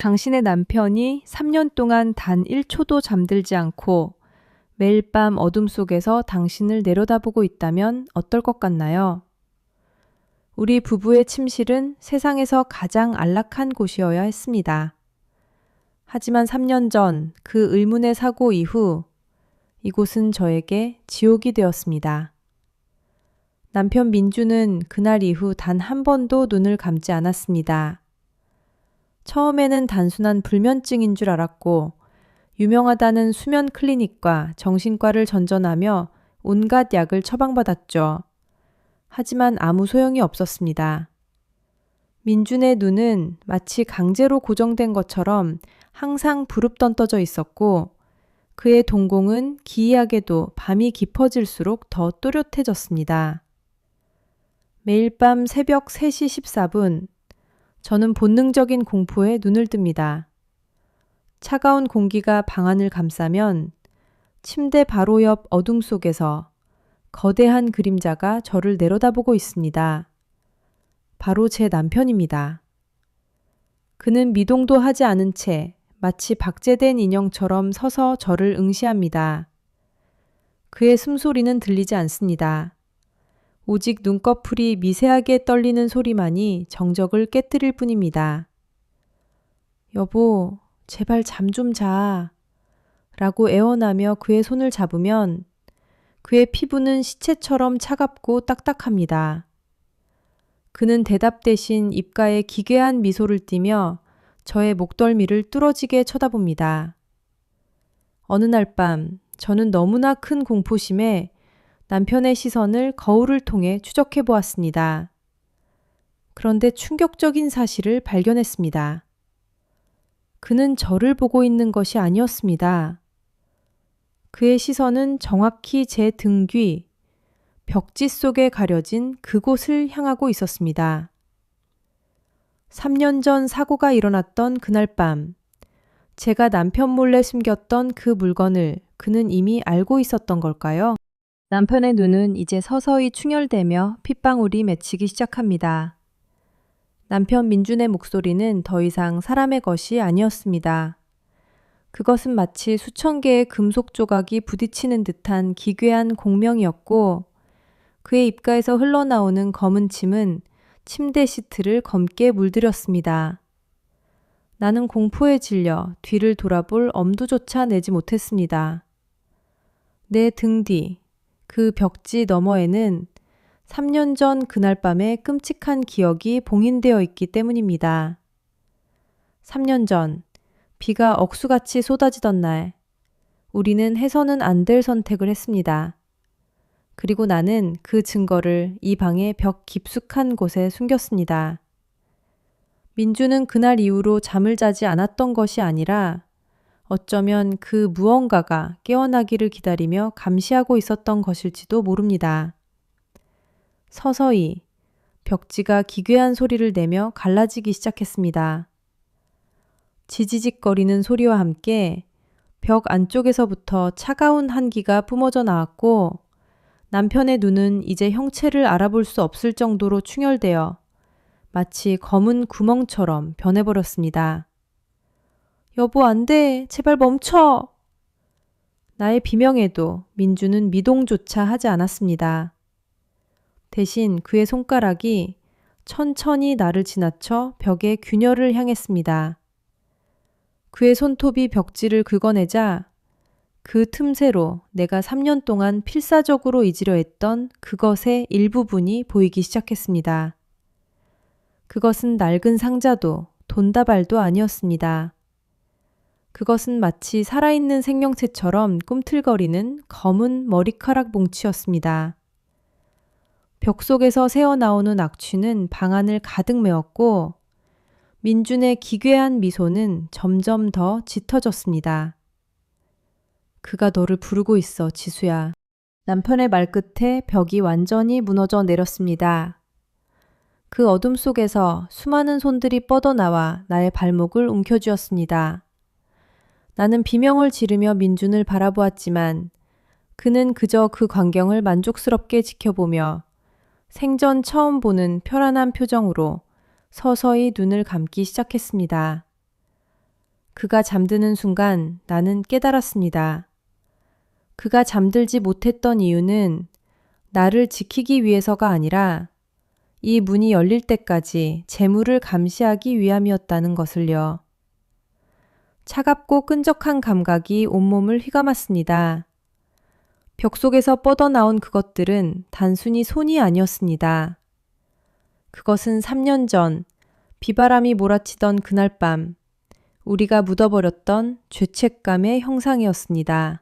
당신의 남편이 3년 동안 단 1초도 잠들지 않고 매일 밤 어둠 속에서 당신을 내려다보고 있다면 어떨 것 같나요? 우리 부부의 침실은 세상에서 가장 안락한 곳이어야 했습니다. 하지만 3년 전 그 의문의 사고 이후 이곳은 저에게 지옥이 되었습니다. 남편 민주는 그날 이후 단 한 번도 눈을 감지 않았습니다. 처음에는 단순한 불면증인 줄 알았고 유명하다는 수면 클리닉과 정신과를 전전하며 온갖 약을 처방받았죠. 하지만 아무 소용이 없었습니다. 민준의 눈은 마치 강제로 고정된 것처럼 항상 부릅떠떠져 있었고 그의 동공은 기이하게도 밤이 깊어질수록 더 또렷해졌습니다. 매일 밤 새벽 3시 14분, 저는 본능적인 공포에 눈을 뜹니다. 차가운 공기가 방안을 감싸면 침대 바로 옆 어둠 속에서 거대한 그림자가 저를 내려다보고 있습니다. 바로 제 남편입니다. 그는 미동도 하지 않은 채 마치 박제된 인형처럼 서서 저를 응시합니다. 그의 숨소리는 들리지 않습니다. 오직 눈꺼풀이 미세하게 떨리는 소리만이 정적을 깨뜨릴 뿐입니다. 여보, 제발 잠 좀 자. 라고 애원하며 그의 손을 잡으면 그의 피부는 시체처럼 차갑고 딱딱합니다. 그는 대답 대신 입가에 기괴한 미소를 띠며 저의 목덜미를 뚫어지게 쳐다봅니다. 어느 날 밤 저는 너무나 큰 공포심에 남편의 시선을 거울을 통해 추적해 보았습니다. 그런데 충격적인 사실을 발견했습니다. 그는 저를 보고 있는 것이 아니었습니다. 그의 시선은 정확히 제 등 뒤, 벽지 속에 가려진 그곳을 향하고 있었습니다. 3년 전 사고가 일어났던 그날 밤, 제가 남편 몰래 숨겼던 그 물건을 그는 이미 알고 있었던 걸까요? 남편의 눈은 이제 서서히 충혈되며 핏방울이 맺히기 시작합니다. 남편 민준의 목소리는 더 이상 사람의 것이 아니었습니다. 그것은 마치 수천 개의 금속 조각이 부딪히는 듯한 기괴한 공명이었고 그의 입가에서 흘러나오는 검은 침은 침대 시트를 검게 물들였습니다. 나는 공포에 질려 뒤를 돌아볼 엄두조차 내지 못했습니다. 내 등 뒤, 그 벽지 너머에는 3년 전 그날 밤의 끔찍한 기억이 봉인되어 있기 때문입니다. 3년 전, 비가 억수같이 쏟아지던 날, 우리는 해서는 안 될 선택을 했습니다. 그리고 나는 그 증거를 이 방의 벽 깊숙한 곳에 숨겼습니다. 민주는 그날 이후로 잠을 자지 않았던 것이 아니라 어쩌면 그 무언가가 깨어나기를 기다리며 감시하고 있었던 것일지도 모릅니다. 서서히 벽지가 기괴한 소리를 내며 갈라지기 시작했습니다. 지지직거리는 소리와 함께 벽 안쪽에서부터 차가운 한기가 뿜어져 나왔고 남편의 눈은 이제 형체를 알아볼 수 없을 정도로 충혈되어 마치 검은 구멍처럼 변해버렸습니다. 여보, 안 돼. 제발 멈춰. 나의 비명에도 민주는 미동조차 하지 않았습니다. 대신 그의 손가락이 천천히 나를 지나쳐 벽의 균열을 향했습니다. 그의 손톱이 벽지를 긁어내자 그 틈새로 내가 3년 동안 필사적으로 잊으려 했던 그것의 일부분이 보이기 시작했습니다. 그것은 낡은 상자도 돈다발도 아니었습니다. 그것은 마치 살아있는 생명체처럼 꿈틀거리는 검은 머리카락 뭉치였습니다. 벽 속에서 새어나오는 악취는 방안을 가득 메웠고 민준의 기괴한 미소는 점점 더 짙어졌습니다. 그가 너를 부르고 있어, 지수야. 남편의 말끝에 벽이 완전히 무너져 내렸습니다. 그 어둠 속에서 수많은 손들이 뻗어나와 나의 발목을 움켜쥐었습니다. 나는 비명을 지르며 민준을 바라보았지만 그는 그저 그 광경을 만족스럽게 지켜보며 생전 처음 보는 편안한 표정으로 서서히 눈을 감기 시작했습니다. 그가 잠드는 순간 나는 깨달았습니다. 그가 잠들지 못했던 이유는 나를 지키기 위해서가 아니라 이 문이 열릴 때까지 재물을 감시하기 위함이었다는 것을요. 차갑고 끈적한 감각이 온몸을 휘감았습니다. 벽 속에서 뻗어나온 그것들은 단순히 손이 아니었습니다. 그것은 3년 전 비바람이 몰아치던 그날 밤 우리가 묻어버렸던 죄책감의 형상이었습니다.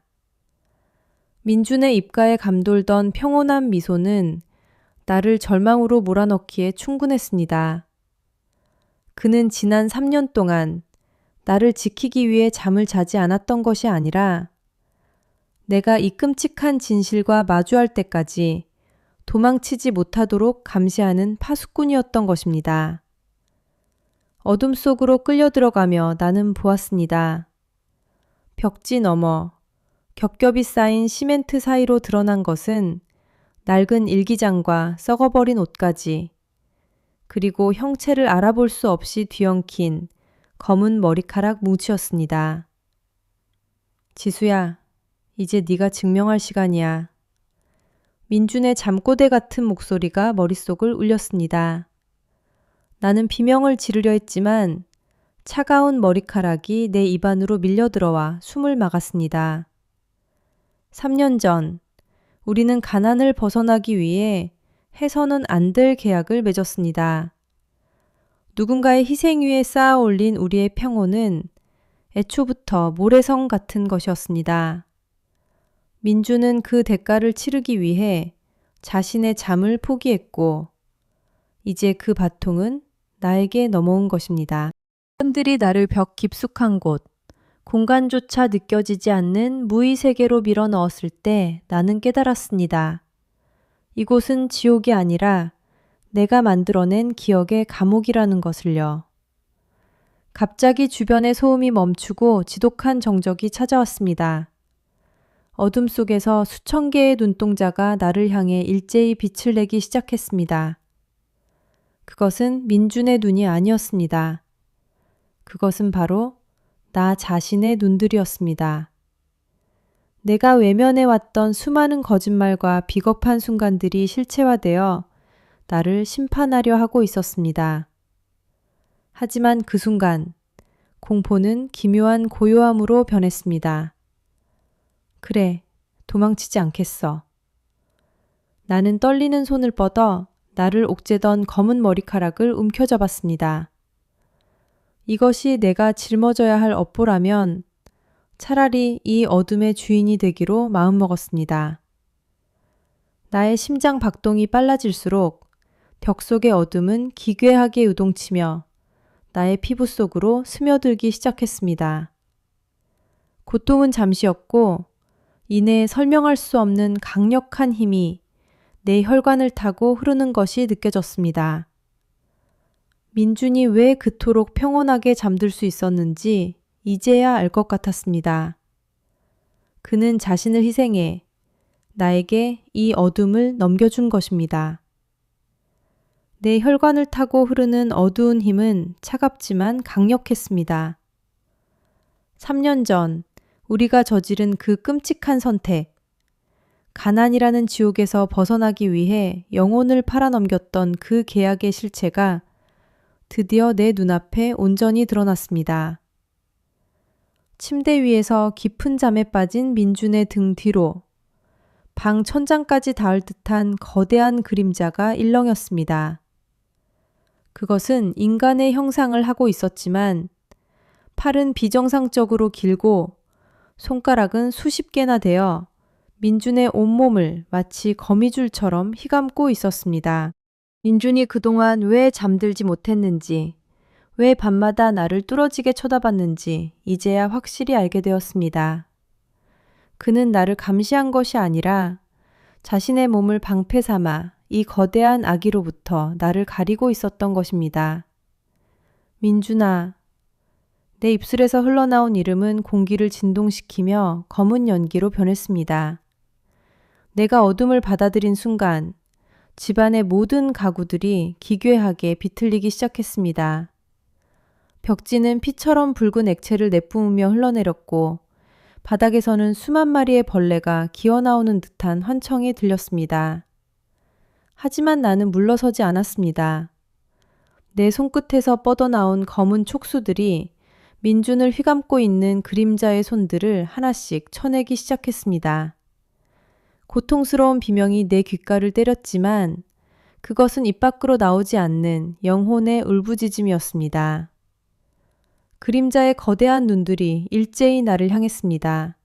민준의 입가에 감돌던 평온한 미소는 나를 절망으로 몰아넣기에 충분했습니다. 그는 지난 3년 동안 나를 지키기 위해 잠을 자지 않았던 것이 아니라 내가 이 끔찍한 진실과 마주할 때까지 도망치지 못하도록 감시하는 파수꾼이었던 것입니다. 어둠 속으로 끌려 들어가며 나는 보았습니다. 벽지 너머 겹겹이 쌓인 시멘트 사이로 드러난 것은 낡은 일기장과 썩어버린 옷가지, 그리고 형체를 알아볼 수 없이 뒤엉킨 검은 머리카락 뭉치였습니다. 지수야, 이제 네가 증명할 시간이야. 민준의 잠꼬대 같은 목소리가 머릿속을 울렸습니다. 나는 비명을 지르려 했지만 차가운 머리카락이 내 입안으로 밀려들어와 숨을 막았습니다. 3년 전 우리는 가난을 벗어나기 위해 해서는 안 될 계약을 맺었습니다. 누군가의 희생 위에 쌓아 올린 우리의 평온은 애초부터 모래성 같은 것이었습니다. 민주는 그 대가를 치르기 위해 자신의 잠을 포기했고 이제 그 바통은 나에게 넘어온 것입니다. 사람들이 나를 벽 깊숙한 곳, 공간조차 느껴지지 않는 무의 세계로 밀어 넣었을 때 나는 깨달았습니다. 이곳은 지옥이 아니라 내가 만들어낸 기억의 감옥이라는 것을요. 갑자기 주변의 소음이 멈추고 지독한 정적이 찾아왔습니다. 어둠 속에서 수천 개의 눈동자가 나를 향해 일제히 빛을 내기 시작했습니다. 그것은 민준의 눈이 아니었습니다. 그것은 바로 나 자신의 눈들이었습니다. 내가 외면해왔던 수많은 거짓말과 비겁한 순간들이 실체화되어 나를 심판하려 하고 있었습니다. 하지만 그 순간 공포는 기묘한 고요함으로 변했습니다. 그래, 도망치지 않겠어. 나는 떨리는 손을 뻗어 나를 옥죄던 검은 머리카락을 움켜잡았습니다. 이것이 내가 짊어져야 할 업보라면 차라리 이 어둠의 주인이 되기로 마음먹었습니다. 나의 심장 박동이 빨라질수록 벽 속의 어둠은 기괴하게 요동치며 나의 피부 속으로 스며들기 시작했습니다. 고통은 잠시였고 이내 설명할 수 없는 강력한 힘이 내 혈관을 타고 흐르는 것이 느껴졌습니다. 민준이 왜 그토록 평온하게 잠들 수 있었는지 이제야 알 것 같았습니다. 그는 자신을 희생해 나에게 이 어둠을 넘겨준 것입니다. 내 혈관을 타고 흐르는 어두운 힘은 차갑지만 강력했습니다. 3년 전 우리가 저지른 그 끔찍한 선택, 가난이라는 지옥에서 벗어나기 위해 영혼을 팔아넘겼던 그 계약의 실체가 드디어 내 눈앞에 온전히 드러났습니다. 침대 위에서 깊은 잠에 빠진 민준의 등 뒤로 방 천장까지 닿을 듯한 거대한 그림자가 일렁였습니다. 그것은 인간의 형상을 하고 있었지만 팔은 비정상적으로 길고 손가락은 수십 개나 되어 민준의 온몸을 마치 거미줄처럼 휘감고 있었습니다. 민준이 그동안 왜 잠들지 못했는지, 왜 밤마다 나를 뚫어지게 쳐다봤는지 이제야 확실히 알게 되었습니다. 그는 나를 감시한 것이 아니라 자신의 몸을 방패 삼아 이 거대한 아기로부터 나를 가리고 있었던 것입니다. 민준아, 내 입술에서 흘러나온 이름은 공기를 진동시키며 검은 연기로 변했습니다. 내가 어둠을 받아들인 순간 집안의 모든 가구들이 기괴하게 비틀리기 시작했습니다. 벽지는 피처럼 붉은 액체를 내뿜으며 흘러내렸고 바닥에서는 수만 마리의 벌레가 기어나오는 듯한 환청이 들렸습니다. 하지만 나는 물러서지 않았습니다. 내 손끝에서 뻗어나온 검은 촉수들이 민준을 휘감고 있는 그림자의 손들을 하나씩 쳐내기 시작했습니다. 고통스러운 비명이 내 귓가를 때렸지만 그것은 입 밖으로 나오지 않는 영혼의 울부짖음이었습니다. 그림자의 거대한 눈들이 일제히 나를 향했습니다.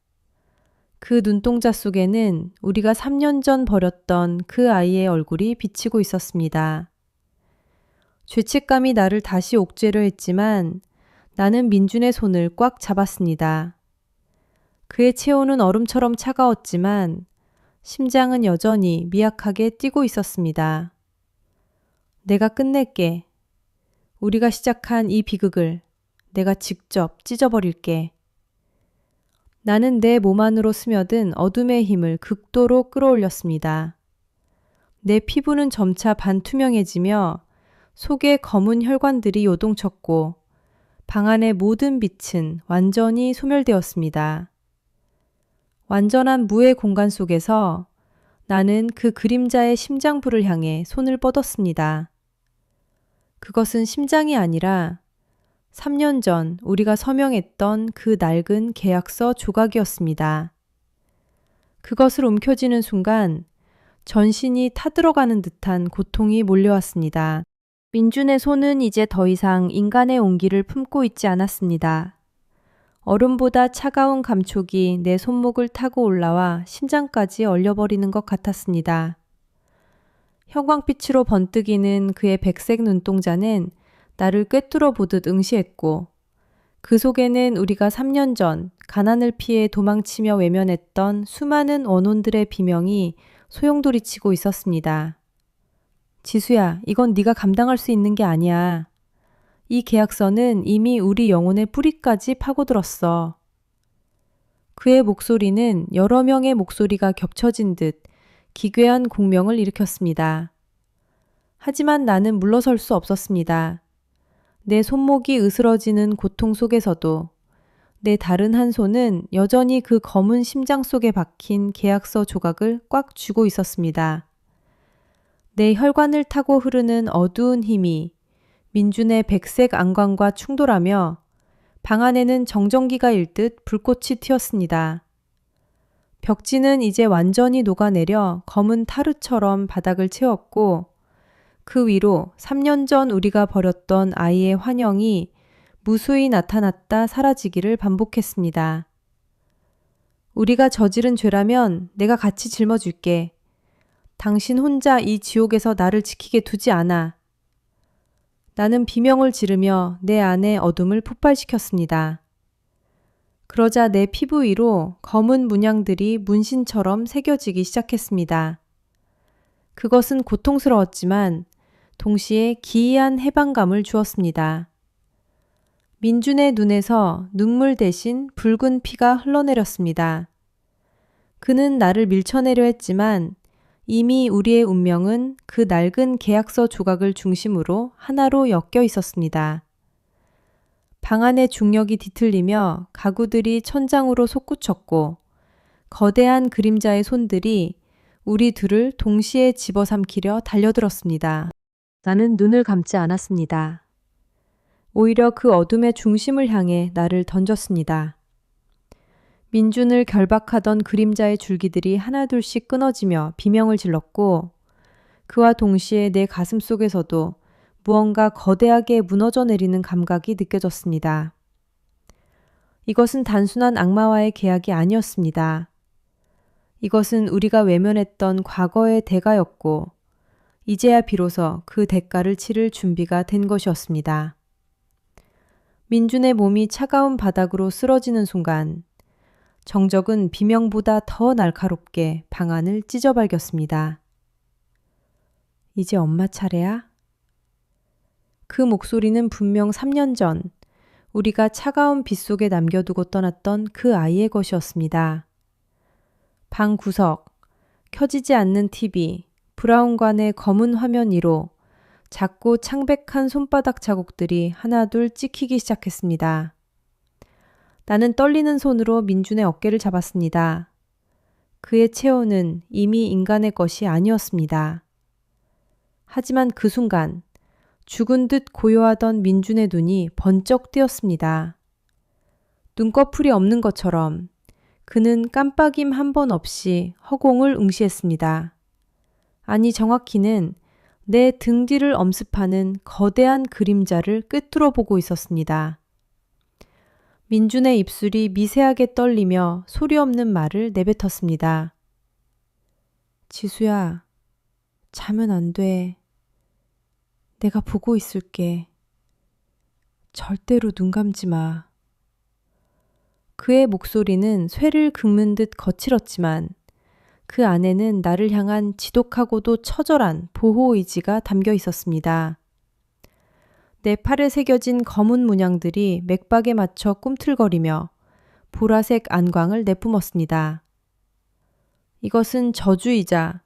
그 눈동자 속에는 우리가 3년 전 버렸던 그 아이의 얼굴이 비치고 있었습니다. 죄책감이 나를 다시 옥죄려 했지만 나는 민준의 손을 꽉 잡았습니다. 그의 체온은 얼음처럼 차가웠지만 심장은 여전히 미약하게 뛰고 있었습니다. 내가 끝낼게. 우리가 시작한 이 비극을 내가 직접 찢어버릴게. 나는 내 몸 안으로 스며든 어둠의 힘을 극도로 끌어올렸습니다. 내 피부는 점차 반투명해지며 속에 검은 혈관들이 요동쳤고 방 안의 모든 빛은 완전히 소멸되었습니다. 완전한 무의 공간 속에서 나는 그 그림자의 심장부를 향해 손을 뻗었습니다. 그것은 심장이 아니라 3년 전 우리가 서명했던 그 낡은 계약서 조각이었습니다. 그것을 움켜쥐는 순간 전신이 타들어가는 듯한 고통이 몰려왔습니다. 민준의 손은 이제 더 이상 인간의 온기를 품고 있지 않았습니다. 얼음보다 차가운 감촉이 내 손목을 타고 올라와 심장까지 얼려버리는 것 같았습니다. 형광빛으로 번뜩이는 그의 백색 눈동자는 나를 꿰뚫어 보듯 응시했고 그 속에는 우리가 3년 전 가난을 피해 도망치며 외면했던 수많은 원혼들의 비명이 소용돌이치고 있었습니다. 지수야, 이건 네가 감당할 수 있는 게 아니야. 이 계약서는 이미 우리 영혼의 뿌리까지 파고들었어. 그의 목소리는 여러 명의 목소리가 겹쳐진 듯 기괴한 공명을 일으켰습니다. 하지만 나는 물러설 수 없었습니다. 내 손목이 으스러지는 고통 속에서도 내 다른 한 손은 여전히 그 검은 심장 속에 박힌 계약서 조각을 꽉 쥐고 있었습니다. 내 혈관을 타고 흐르는 어두운 힘이 민준의 백색 안광과 충돌하며 방 안에는 정전기가 일듯 불꽃이 튀었습니다. 벽지는 이제 완전히 녹아내려 검은 타르처럼 바닥을 채웠고 그 위로 3년 전 우리가 버렸던 아이의 환영이 무수히 나타났다 사라지기를 반복했습니다. 우리가 저지른 죄라면 내가 같이 짊어질게. 당신 혼자 이 지옥에서 나를 지키게 두지 않아. 나는 비명을 지르며 내 안의 어둠을 폭발시켰습니다. 그러자 내 피부 위로 검은 문양들이 문신처럼 새겨지기 시작했습니다. 그것은 고통스러웠지만 동시에 기이한 해방감을 주었습니다. 민준의 눈에서 눈물 대신 붉은 피가 흘러내렸습니다. 그는 나를 밀쳐내려 했지만 이미 우리의 운명은 그 낡은 계약서 조각을 중심으로 하나로 엮여 있었습니다. 방 안의 중력이 뒤틀리며 가구들이 천장으로 솟구쳤고 거대한 그림자의 손들이 우리 둘을 동시에 집어삼키려 달려들었습니다. 나는 눈을 감지 않았습니다. 오히려 그 어둠의 중심을 향해 나를 던졌습니다. 민준을 결박하던 그림자의 줄기들이 하나둘씩 끊어지며 비명을 질렀고 그와 동시에 내 가슴 속에서도 무언가 거대하게 무너져 내리는 감각이 느껴졌습니다. 이것은 단순한 악마와의 계약이 아니었습니다. 이것은 우리가 외면했던 과거의 대가였고 이제야 비로소 그 대가를 치를 준비가 된 것이었습니다. 민준의 몸이 차가운 바닥으로 쓰러지는 순간 정적은 비명보다 더 날카롭게 방 안을 찢어발겼습니다. 이제 엄마 차례야? 그 목소리는 분명 3년 전 우리가 차가운 빛 속에 남겨두고 떠났던 그 아이의 것이었습니다. 방 구석, 켜지지 않는 TV, 브라운관의 검은 화면 위로 작고 창백한 손바닥 자국들이 하나둘 찍히기 시작했습니다. 나는 떨리는 손으로 민준의 어깨를 잡았습니다. 그의 체온은 이미 인간의 것이 아니었습니다. 하지만 그 순간 죽은 듯 고요하던 민준의 눈이 번쩍 뜨였습니다. 눈꺼풀이 없는 것처럼 그는 깜빡임 한 번 없이 허공을 응시했습니다. 아니 정확히는 내 등 뒤를 엄습하는 거대한 그림자를 꿰뚫어 보고 있었습니다. 민준의 입술이 미세하게 떨리며 소리 없는 말을 내뱉었습니다. 지수야, 자면 안 돼. 내가 보고 있을게. 절대로 눈 감지 마. 그의 목소리는 쇠를 긁는 듯 거칠었지만 그 안에는 나를 향한 지독하고도 처절한 보호 의지가 담겨 있었습니다. 내 팔에 새겨진 검은 문양들이 맥박에 맞춰 꿈틀거리며 보라색 안광을 내뿜었습니다. 이것은 저주이자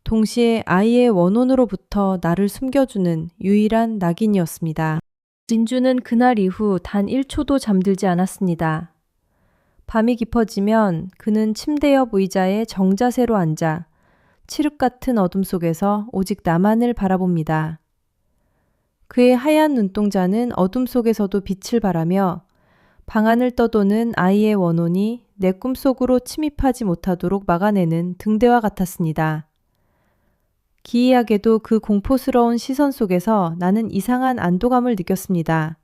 동시에 아이의 원혼으로부터 나를 숨겨주는 유일한 낙인이었습니다. 민주는 그날 이후 단 1초도 잠들지 않았습니다. 밤이 깊어지면 그는 침대 옆 의자에 정자세로 앉아 칠흑 같은 어둠 속에서 오직 나만을 바라봅니다. 그의 하얀 눈동자는 어둠 속에서도 빛을 발하며 방안을 떠도는 아이의 원혼이 내 꿈속으로 침입하지 못하도록 막아내는 등대와 같았습니다. 기이하게도 그 공포스러운 시선 속에서 나는 이상한 안도감을 느꼈습니다.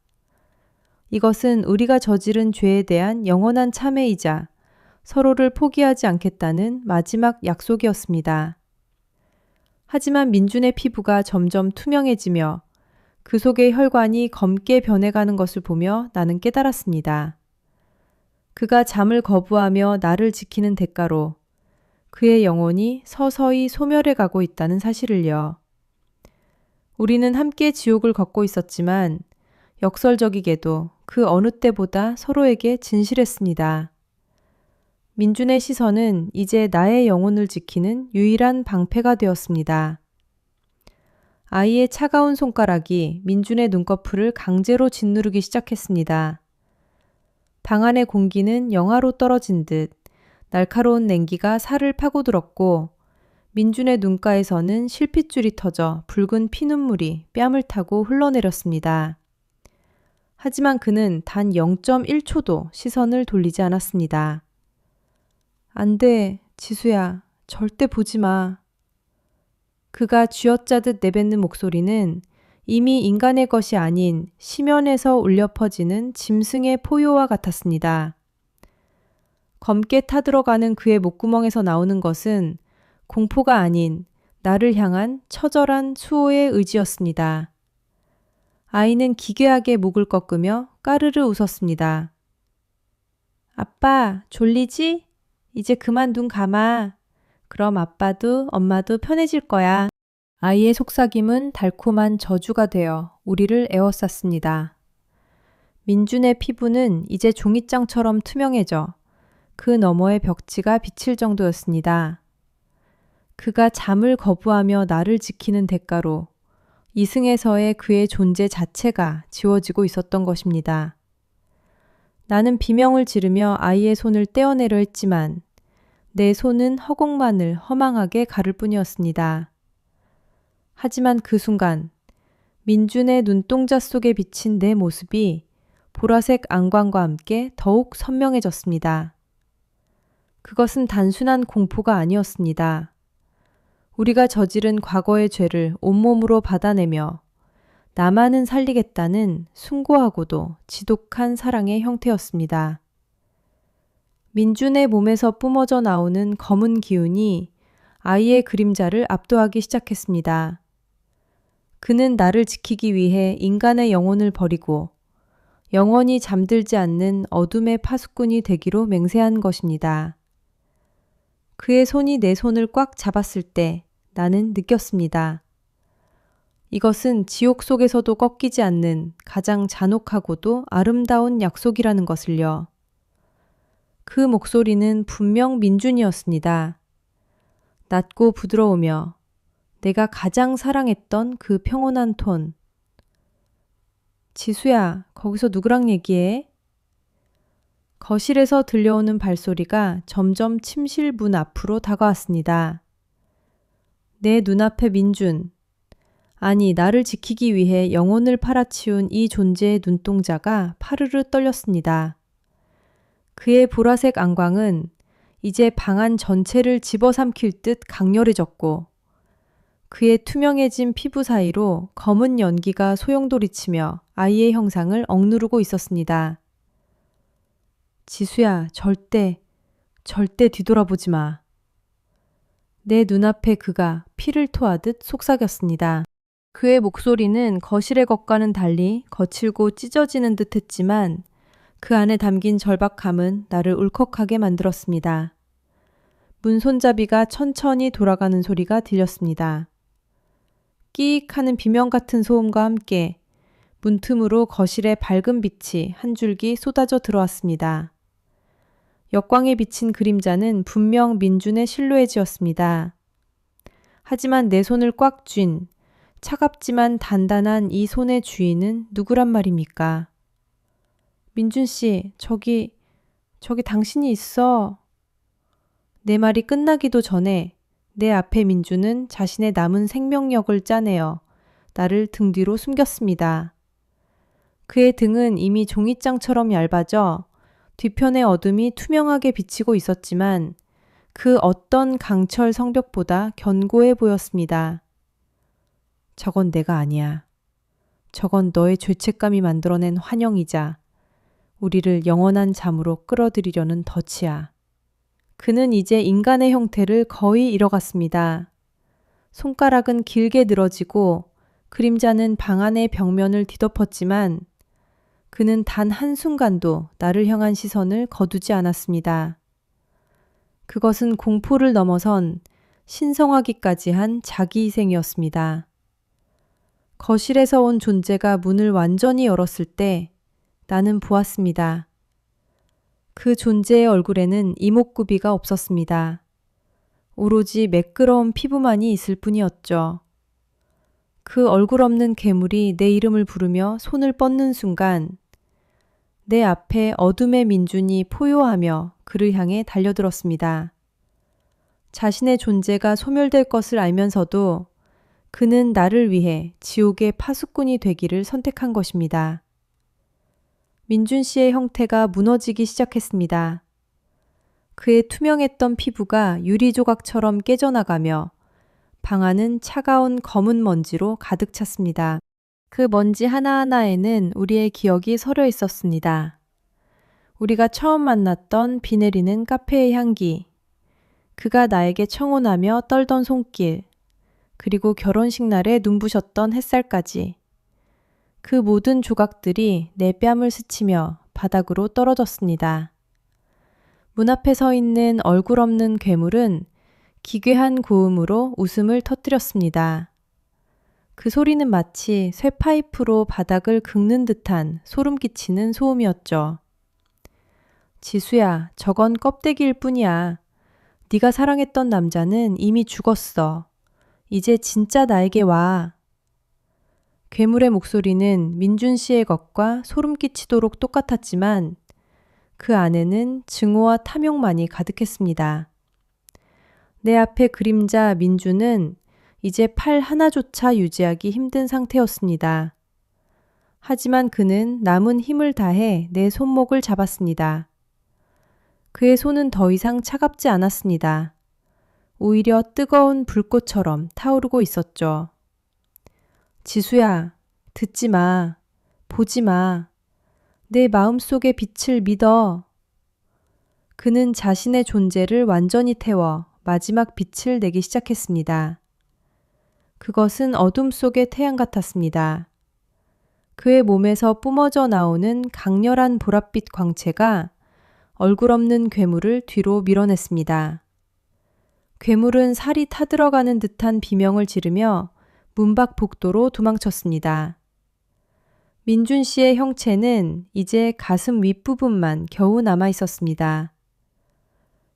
이것은 우리가 저지른 죄에 대한 영원한 참회이자 서로를 포기하지 않겠다는 마지막 약속이었습니다. 하지만 민준의 피부가 점점 투명해지며 그 속의 혈관이 검게 변해가는 것을 보며 나는 깨달았습니다. 그가 잠을 거부하며 나를 지키는 대가로 그의 영혼이 서서히 소멸해 가고 있다는 사실을요. 우리는 함께 지옥을 걷고 있었지만 역설적이게도 그 어느 때보다 서로에게 진실했습니다. 민준의 시선은 이제 나의 영혼을 지키는 유일한 방패가 되었습니다. 아이의 차가운 손가락이 민준의 눈꺼풀을 강제로 짓누르기 시작했습니다. 방 안의 공기는 영하로 떨어진 듯 날카로운 냉기가 살을 파고들었고 민준의 눈가에서는 실핏줄이 터져 붉은 피눈물이 뺨을 타고 흘러내렸습니다. 하지만 그는 단 0.1초도 시선을 돌리지 않았습니다. 안 돼, 지수야. 절대 보지 마. 그가 쥐어짜듯 내뱉는 목소리는 이미 인간의 것이 아닌 심연에서 울려 퍼지는 짐승의 포효와 같았습니다. 검게 타들어가는 그의 목구멍에서 나오는 것은 공포가 아닌 나를 향한 처절한 수호의 의지였습니다. 아이는 기괴하게 목을 꺾으며 까르르 웃었습니다. 아빠, 졸리지? 이제 그만 눈 감아. 그럼 아빠도 엄마도 편해질 거야. 아이의 속삭임은 달콤한 저주가 되어 우리를 에워쌌습니다. 민준의 피부는 이제 종이장처럼 투명해져 그 너머의 벽지가 비칠 정도였습니다. 그가 잠을 거부하며 나를 지키는 대가로 이승에서의 그의 존재 자체가 지워지고 있었던 것입니다. 나는 비명을 지르며 아이의 손을 떼어내려 했지만 내 손은 허공만을 허망하게 가를 뿐이었습니다. 하지만 그 순간 민준의 눈동자 속에 비친 내 모습이 보라색 안광과 함께 더욱 선명해졌습니다. 그것은 단순한 공포가 아니었습니다. 우리가 저지른 과거의 죄를 온몸으로 받아내며 나만은 살리겠다는 숭고하고도 지독한 사랑의 형태였습니다. 민준의 몸에서 뿜어져 나오는 검은 기운이 아이의 그림자를 압도하기 시작했습니다. 그는 나를 지키기 위해 인간의 영혼을 버리고 영원히 잠들지 않는 어둠의 파수꾼이 되기로 맹세한 것입니다. 그의 손이 내 손을 꽉 잡았을 때 나는 느꼈습니다. 이것은 지옥 속에서도 꺾이지 않는 가장 잔혹하고도 아름다운 약속이라는 것을요. 그 목소리는 분명 민준이었습니다. 낮고 부드러우며 내가 가장 사랑했던 그 평온한 톤. 지수야, 거기서 누구랑 얘기해? 거실에서 들려오는 발소리가 점점 침실 문 앞으로 다가왔습니다. 내 눈앞에 민준. 아니, 나를 지키기 위해 영혼을 팔아치운 이 존재의 눈동자가 파르르 떨렸습니다. 그의 보라색 안광은 이제 방 안 전체를 집어삼킬 듯 강렬해졌고 그의 투명해진 피부 사이로 검은 연기가 소용돌이치며 아이의 형상을 억누르고 있었습니다. 지수야, 절대 뒤돌아보지 마. 내 눈앞에 그가 피를 토하듯 속삭였습니다. 그의 목소리는 거실의 것과는 달리 거칠고 찢어지는 듯 했지만 그 안에 담긴 절박함은 나를 울컥하게 만들었습니다. 문 손잡이가 천천히 돌아가는 소리가 들렸습니다. 끼익 하는 비명 같은 소음과 함께 문틈으로 거실에 밝은 빛이 한 줄기 쏟아져 들어왔습니다. 역광에 비친 그림자는 분명 민준의 실루엣이었습니다. 하지만 내 손을 꽉 쥔 차갑지만 단단한 이 손의 주인은 누구란 말입니까? 민준 씨, 저기 당신이 있어. 내 말이 끝나기도 전에 내 앞에 민준은 자신의 남은 생명력을 짜내어 나를 등 뒤로 숨겼습니다. 그의 등은 이미 종이장처럼 얇아져 뒤편의 어둠이 투명하게 비치고 있었지만 그 어떤 강철 성벽보다 견고해 보였습니다. 저건 내가 아니야. 저건 너의 죄책감이 만들어낸 환영이자 우리를 영원한 잠으로 끌어들이려는 덫이야. 그는 이제 인간의 형태를 거의 잃어갔습니다. 손가락은 길게 늘어지고 그림자는 방 안의 벽면을 뒤덮었지만 그는 단 한순간도 나를 향한 시선을 거두지 않았습니다. 그것은 공포를 넘어선 신성하기까지 한 자기희생이었습니다. 거실에서 온 존재가 문을 완전히 열었을 때 나는 보았습니다. 그 존재의 얼굴에는 이목구비가 없었습니다. 오로지 매끄러운 피부만이 있을 뿐이었죠. 그 얼굴 없는 괴물이 내 이름을 부르며 손을 뻗는 순간 내 앞에 어둠의 민준이 포효하며 그를 향해 달려들었습니다. 자신의 존재가 소멸될 것을 알면서도 그는 나를 위해 지옥의 파수꾼이 되기를 선택한 것입니다. 민준 씨의 형태가 무너지기 시작했습니다. 그의 투명했던 피부가 유리 조각처럼 깨져나가며 방 안은 차가운 검은 먼지로 가득 찼습니다. 그 먼지 하나하나에는 우리의 기억이 서려 있었습니다. 우리가 처음 만났던 비 내리는 카페의 향기, 그가 나에게 청혼하며 떨던 손길, 그리고 결혼식 날에 눈부셨던 햇살까지 그 모든 조각들이 내 뺨을 스치며 바닥으로 떨어졌습니다. 문 앞에 서 있는 얼굴 없는 괴물은 기괴한 고음으로 웃음을 터뜨렸습니다. 그 소리는 마치 쇠파이프로 바닥을 긁는 듯한 소름 끼치는 소음이었죠. 지수야, 저건 껍데기일 뿐이야. 네가 사랑했던 남자는 이미 죽었어. 이제 진짜 나에게 와. 괴물의 목소리는 민준 씨의 것과 소름 끼치도록 똑같았지만 그 안에는 증오와 탐욕만이 가득했습니다. 내 앞에 그림자 민준은 이제 팔 하나조차 유지하기 힘든 상태였습니다. 하지만 그는 남은 힘을 다해 내 손목을 잡았습니다. 그의 손은 더 이상 차갑지 않았습니다. 오히려 뜨거운 불꽃처럼 타오르고 있었죠. 지수야, 듣지 마. 보지 마. 내 마음속의 빛을 믿어. 그는 자신의 존재를 완전히 태워 마지막 빛을 내기 시작했습니다. 그것은 어둠 속의 태양 같았습니다. 그의 몸에서 뿜어져 나오는 강렬한 보랏빛 광채가 얼굴 없는 괴물을 뒤로 밀어냈습니다. 괴물은 살이 타들어가는 듯한 비명을 지르며 문 밖 복도로 도망쳤습니다. 민준 씨의 형체는 이제 가슴 윗부분만 겨우 남아 있었습니다.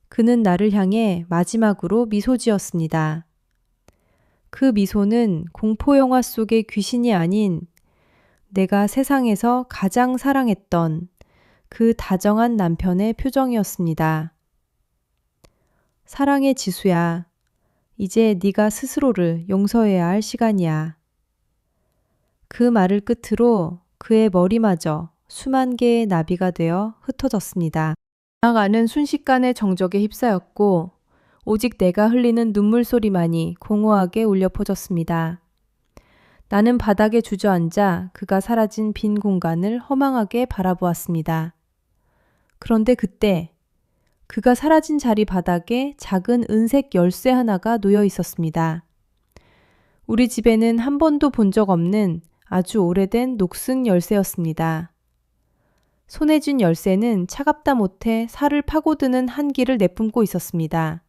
그는 나를 향해 마지막으로 미소 지었습니다. 그 미소는 공포영화 속의 귀신이 아닌 내가 세상에서 가장 사랑했던 그 다정한 남편의 표정이었습니다. 사랑의 지수야. 이제 네가 스스로를 용서해야 할 시간이야. 그 말을 끝으로 그의 머리마저 수만 개의 나비가 되어 흩어졌습니다. 나아가는 순식간의 정적에 휩싸였고 오직 내가 흘리는 눈물 소리만이 공허하게 울려 퍼졌습니다. 나는 바닥에 주저앉아 그가 사라진 빈 공간을 허망하게 바라보았습니다. 그런데 그때 그가 사라진 자리 바닥에 작은 은색 열쇠 하나가 놓여 있었습니다. 우리 집에는 한 번도 본 적 없는 아주 오래된 녹슨 열쇠였습니다. 손에 쥔 열쇠는 차갑다 못해 살을 파고드는 한기를 내뿜고 있었습니다.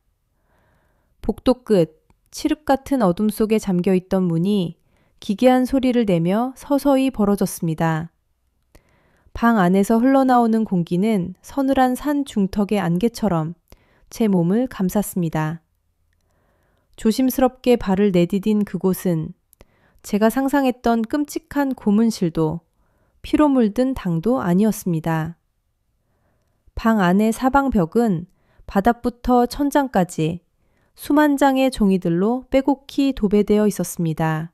복도 끝, 칠흑 같은 어둠 속에 잠겨있던 문이 기괴한 소리를 내며 서서히 벌어졌습니다. 방 안에서 흘러나오는 공기는 서늘한 산 중턱의 안개처럼 제 몸을 감쌌습니다. 조심스럽게 발을 내디딘 그곳은 제가 상상했던 끔찍한 고문실도 피로 물든 당도 아니었습니다. 방 안의 사방벽은 바닥부터 천장까지 수만 장의 종이들로 빼곡히 도배되어 있었습니다.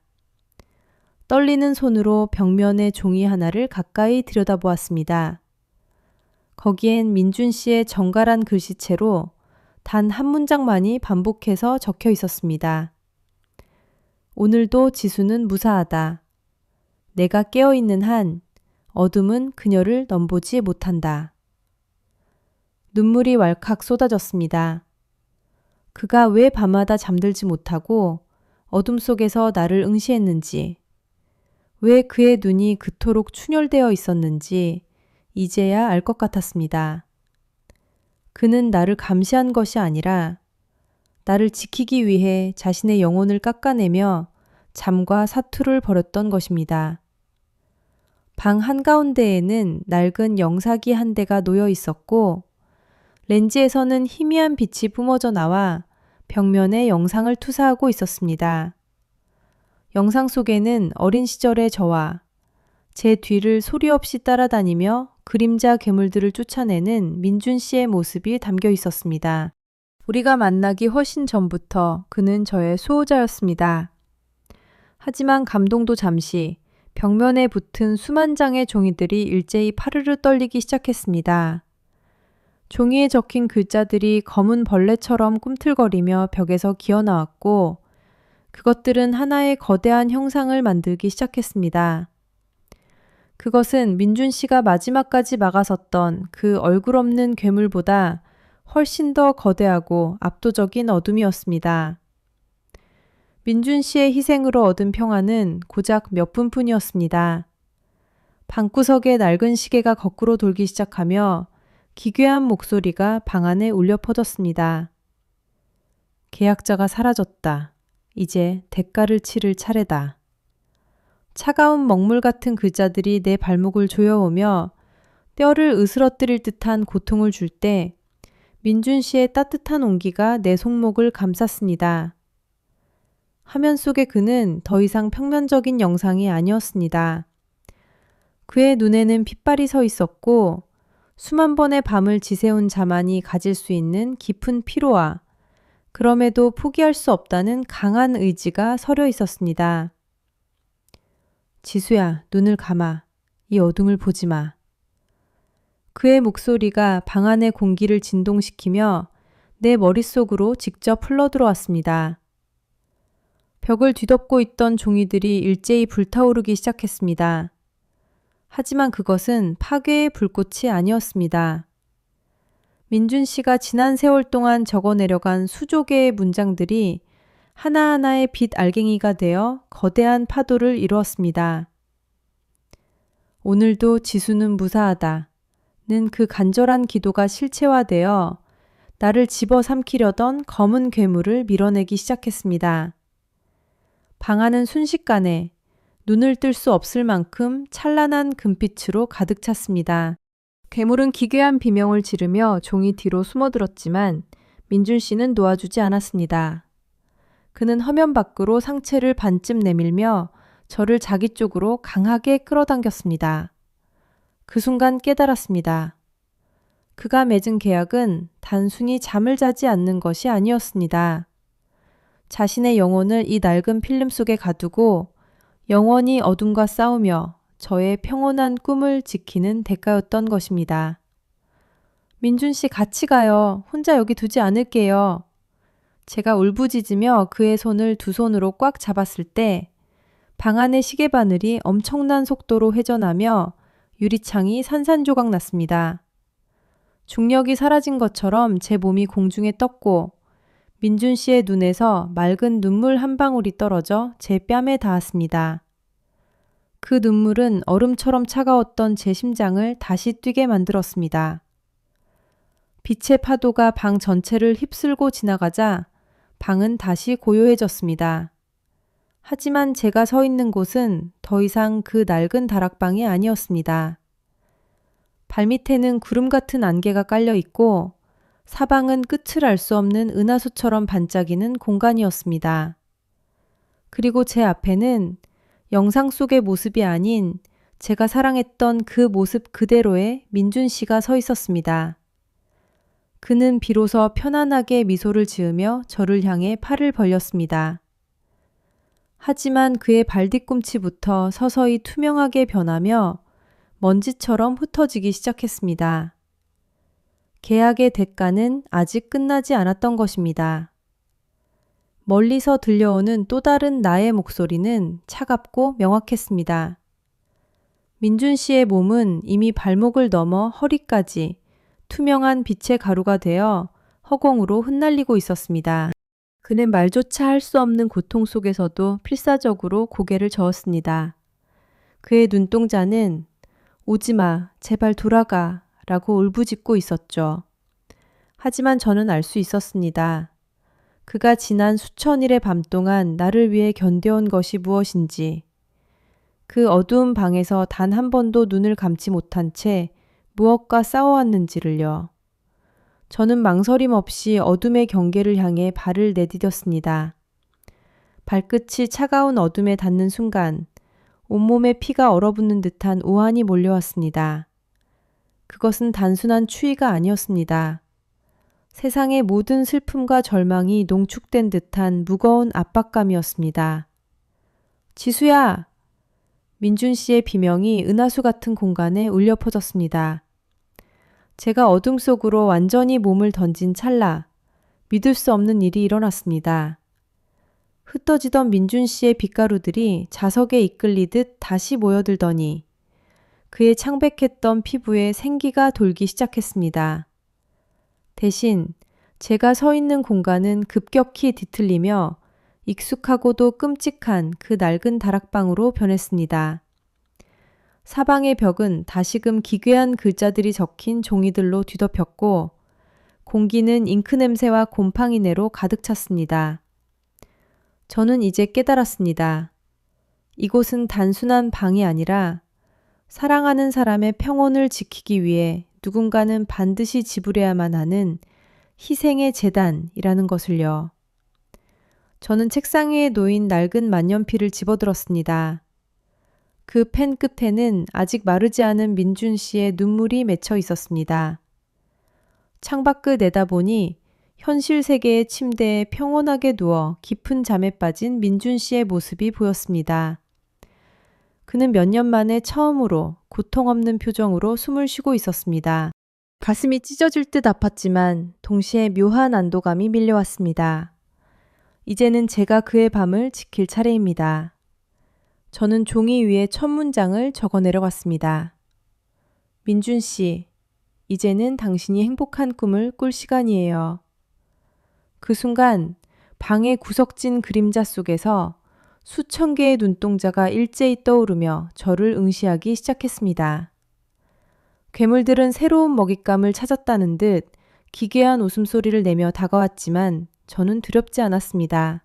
떨리는 손으로 벽면의 종이 하나를 가까이 들여다보았습니다. 거기엔 민준 씨의 정갈한 글씨체로 단 한 문장만이 반복해서 적혀 있었습니다. 오늘도 지수는 무사하다. 내가 깨어있는 한 어둠은 그녀를 넘보지 못한다. 눈물이 왈칵 쏟아졌습니다. 그가 왜 밤마다 잠들지 못하고 어둠 속에서 나를 응시했는지, 왜 그의 눈이 그토록 충혈되어 있었는지 이제야 알 것 같았습니다. 그는 나를 감시한 것이 아니라 나를 지키기 위해 자신의 영혼을 깎아내며 잠과 사투를 벌였던 것입니다. 방 한가운데에는 낡은 영사기 한 대가 놓여 있었고 렌즈에서는 희미한 빛이 뿜어져 나와 벽면에 영상을 투사하고 있었습니다. 영상 속에는 어린 시절의 저와 제 뒤를 소리 없이 따라다니며 그림자 괴물들을 쫓아내는 민준 씨의 모습이 담겨 있었습니다. 우리가 만나기 훨씬 전부터 그는 저의 수호자였습니다. 하지만 감동도 잠시 벽면에 붙은 수만 장의 종이들이 일제히 파르르 떨리기 시작했습니다. 종이에 적힌 글자들이 검은 벌레처럼 꿈틀거리며 벽에서 기어나왔고 그것들은 하나의 거대한 형상을 만들기 시작했습니다. 그것은 민준 씨가 마지막까지 막아섰던 그 얼굴 없는 괴물보다 훨씬 더 거대하고 압도적인 어둠이었습니다. 민준 씨의 희생으로 얻은 평화는 고작 몇 분뿐이었습니다. 방구석의 낡은 시계가 거꾸로 돌기 시작하며 기괴한 목소리가 방 안에 울려 퍼졌습니다. 계약자가 사라졌다. 이제 대가를 치를 차례다. 차가운 먹물 같은 글자들이 내 발목을 조여오며 뼈를 으스러뜨릴 듯한 고통을 줄 때 민준 씨의 따뜻한 온기가 내 손목을 감쌌습니다. 화면 속의 그는 더 이상 평면적인 영상이 아니었습니다. 그의 눈에는 핏발이 서 있었고 수만 번의 밤을 지새운 자만이 가질 수 있는 깊은 피로와 그럼에도 포기할 수 없다는 강한 의지가 서려 있었습니다. 지수야, 눈을 감아. 이 어둠을 보지 마. 그의 목소리가 방 안의 공기를 진동시키며 내 머릿속으로 직접 흘러들어왔습니다. 벽을 뒤덮고 있던 종이들이 일제히 불타오르기 시작했습니다. 하지만 그것은 파괴의 불꽃이 아니었습니다. 민준 씨가 지난 세월 동안 적어내려간 수조 개의 문장들이 하나하나의 빛 알갱이가 되어 거대한 파도를 이루었습니다. 오늘도 지수는 무사하다. 는 그 간절한 기도가 실체화되어 나를 집어삼키려던 검은 괴물을 밀어내기 시작했습니다. 방 안은 순식간에 눈을 뜰 수 없을 만큼 찬란한 금빛으로 가득 찼습니다. 괴물은 기괴한 비명을 지르며 종이 뒤로 숨어들었지만 민준 씨는 놓아주지 않았습니다. 그는 화면 밖으로 상체를 반쯤 내밀며 저를 자기 쪽으로 강하게 끌어당겼습니다. 그 순간 깨달았습니다. 그가 맺은 계약은 단순히 잠을 자지 않는 것이 아니었습니다. 자신의 영혼을 이 낡은 필름 속에 가두고 영원히 어둠과 싸우며 저의 평온한 꿈을 지키는 대가였던 것입니다. 민준 씨 같이 가요. 혼자 여기 두지 않을게요. 제가 울부짖으며 그의 손을 두 손으로 꽉 잡았을 때 방 안의 시계바늘이 엄청난 속도로 회전하며 유리창이 산산조각 났습니다. 중력이 사라진 것처럼 제 몸이 공중에 떴고 민준 씨의 눈에서 맑은 눈물 한 방울이 떨어져 제 뺨에 닿았습니다. 그 눈물은 얼음처럼 차가웠던 제 심장을 다시 뛰게 만들었습니다. 빛의 파도가 방 전체를 휩쓸고 지나가자 방은 다시 고요해졌습니다. 하지만 제가 서 있는 곳은 더 이상 그 낡은 다락방이 아니었습니다. 발밑에는 구름 같은 안개가 깔려 있고 사방은 끝을 알 수 없는 은하수처럼 반짝이는 공간이었습니다. 그리고 제 앞에는 영상 속의 모습이 아닌 제가 사랑했던 그 모습 그대로의 민준 씨가 서 있었습니다. 그는 비로소 편안하게 미소를 지으며 저를 향해 팔을 벌렸습니다. 하지만 그의 발뒤꿈치부터 서서히 투명하게 변하며 먼지처럼 흩어지기 시작했습니다. 계약의 대가는 아직 끝나지 않았던 것입니다. 멀리서 들려오는 또 다른 나의 목소리는 차갑고 명확했습니다. 민준 씨의 몸은 이미 발목을 넘어 허리까지 투명한 빛의 가루가 되어 허공으로 흩날리고 있었습니다. 그는 말조차 할 수 없는 고통 속에서도 필사적으로 고개를 저었습니다. 그의 눈동자는 오지마, 제발 돌아가 라고 울부짖고 있었죠. 하지만 저는 알 수 있었습니다. 그가 지난 수천일의 밤 동안 나를 위해 견뎌온 것이 무엇인지, 그 어두운 방에서 단 한 번도 눈을 감지 못한 채 무엇과 싸워왔는지를요. 저는 망설임 없이 어둠의 경계를 향해 발을 내디뎠습니다. 발끝이 차가운 어둠에 닿는 순간 온몸에 피가 얼어붙는 듯한 우환이 몰려왔습니다. 그것은 단순한 추위가 아니었습니다. 세상의 모든 슬픔과 절망이 농축된 듯한 무거운 압박감이었습니다. 지수야! 민준 씨의 비명이 은하수 같은 공간에 울려 퍼졌습니다. 제가 어둠 속으로 완전히 몸을 던진 찰나 믿을 수 없는 일이 일어났습니다. 흩어지던 민준 씨의 빛가루들이 자석에 이끌리듯 다시 모여들더니 그의 창백했던 피부에 생기가 돌기 시작했습니다. 대신 제가 서 있는 공간은 급격히 뒤틀리며 익숙하고도 끔찍한 그 낡은 다락방으로 변했습니다. 사방의 벽은 다시금 기괴한 글자들이 적힌 종이들로 뒤덮였고 공기는 잉크 냄새와 곰팡이내로 가득 찼습니다. 저는 이제 깨달았습니다. 이곳은 단순한 방이 아니라 사랑하는 사람의 평온을 지키기 위해 누군가는 반드시 지불해야만 하는 희생의 재단이라는 것을요. 저는 책상 위에 놓인 낡은 만년필을 집어들었습니다. 그 펜 끝에는 아직 마르지 않은 민준 씨의 눈물이 맺혀 있었습니다. 창밖을 내다보니 현실 세계의 침대에 평온하게 누워 깊은 잠에 빠진 민준 씨의 모습이 보였습니다. 그는 몇 년 만에 처음으로 고통 없는 표정으로 숨을 쉬고 있었습니다. 가슴이 찢어질 듯 아팠지만 동시에 묘한 안도감이 밀려왔습니다. 이제는 제가 그의 밤을 지킬 차례입니다. 저는 종이 위에 첫 문장을 적어 내려갔습니다. 민준 씨, 이제는 당신이 행복한 꿈을 꿀 시간이에요. 그 순간 방의 구석진 그림자 속에서 수천 개의 눈동자가 일제히 떠오르며 저를 응시하기 시작했습니다. 괴물들은 새로운 먹잇감을 찾았다는 듯 기괴한 웃음소리를 내며 다가왔지만 저는 두렵지 않았습니다.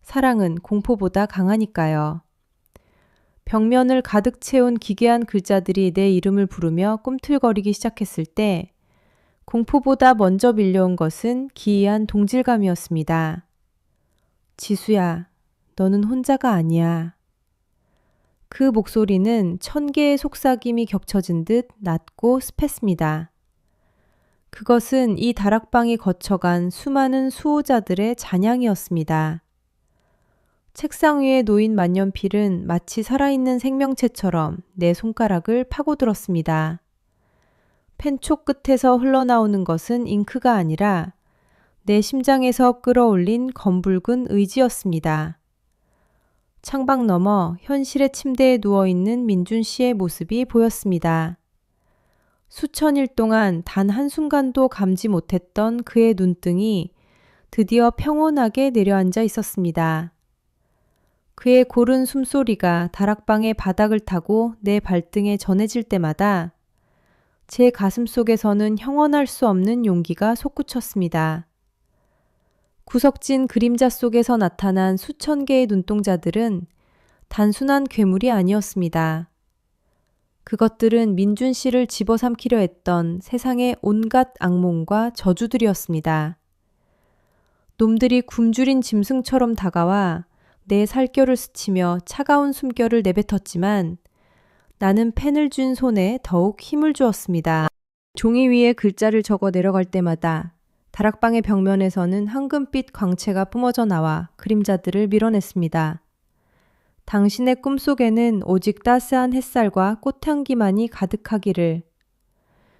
사랑은 공포보다 강하니까요. 벽면을 가득 채운 기괴한 글자들이 내 이름을 부르며 꿈틀거리기 시작했을 때 공포보다 먼저 밀려온 것은 기이한 동질감이었습니다. 지수야, 너는 혼자가 아니야. 그 목소리는 1000개의 속삭임이 겹쳐진 듯 낮고 습했습니다. 그것은 이 다락방이 거쳐간 수많은 수호자들의 잔향이었습니다. 책상 위에 놓인 만년필은 마치 살아있는 생명체처럼 내 손가락을 파고들었습니다. 펜촉 끝에서 흘러나오는 것은 잉크가 아니라 내 심장에서 끌어올린 검붉은 의지였습니다. 창밖 너머 현실의 침대에 누워있는 민준 씨의 모습이 보였습니다. 수천일 동안 단 한순간도 감지 못했던 그의 눈등이 드디어 평온하게 내려앉아 있었습니다. 그의 고른 숨소리가 다락방의 바닥을 타고 내 발등에 전해질 때마다 제 가슴 속에서는 형언할 수 없는 용기가 솟구쳤습니다. 구석진 그림자 속에서 나타난 수천 개의 눈동자들은 단순한 괴물이 아니었습니다. 그것들은 민준 씨를 집어삼키려 했던 세상의 온갖 악몽과 저주들이었습니다. 놈들이 굶주린 짐승처럼 다가와 내 살결을 스치며 차가운 숨결을 내뱉었지만 나는 펜을 쥔 손에 더욱 힘을 주었습니다. 종이 위에 글자를 적어 내려갈 때마다 다락방의 벽면에서는 황금빛 광채가 뿜어져 나와 그림자들을 밀어냈습니다. 당신의 꿈속에는 오직 따스한 햇살과 꽃향기만이 가득하기를.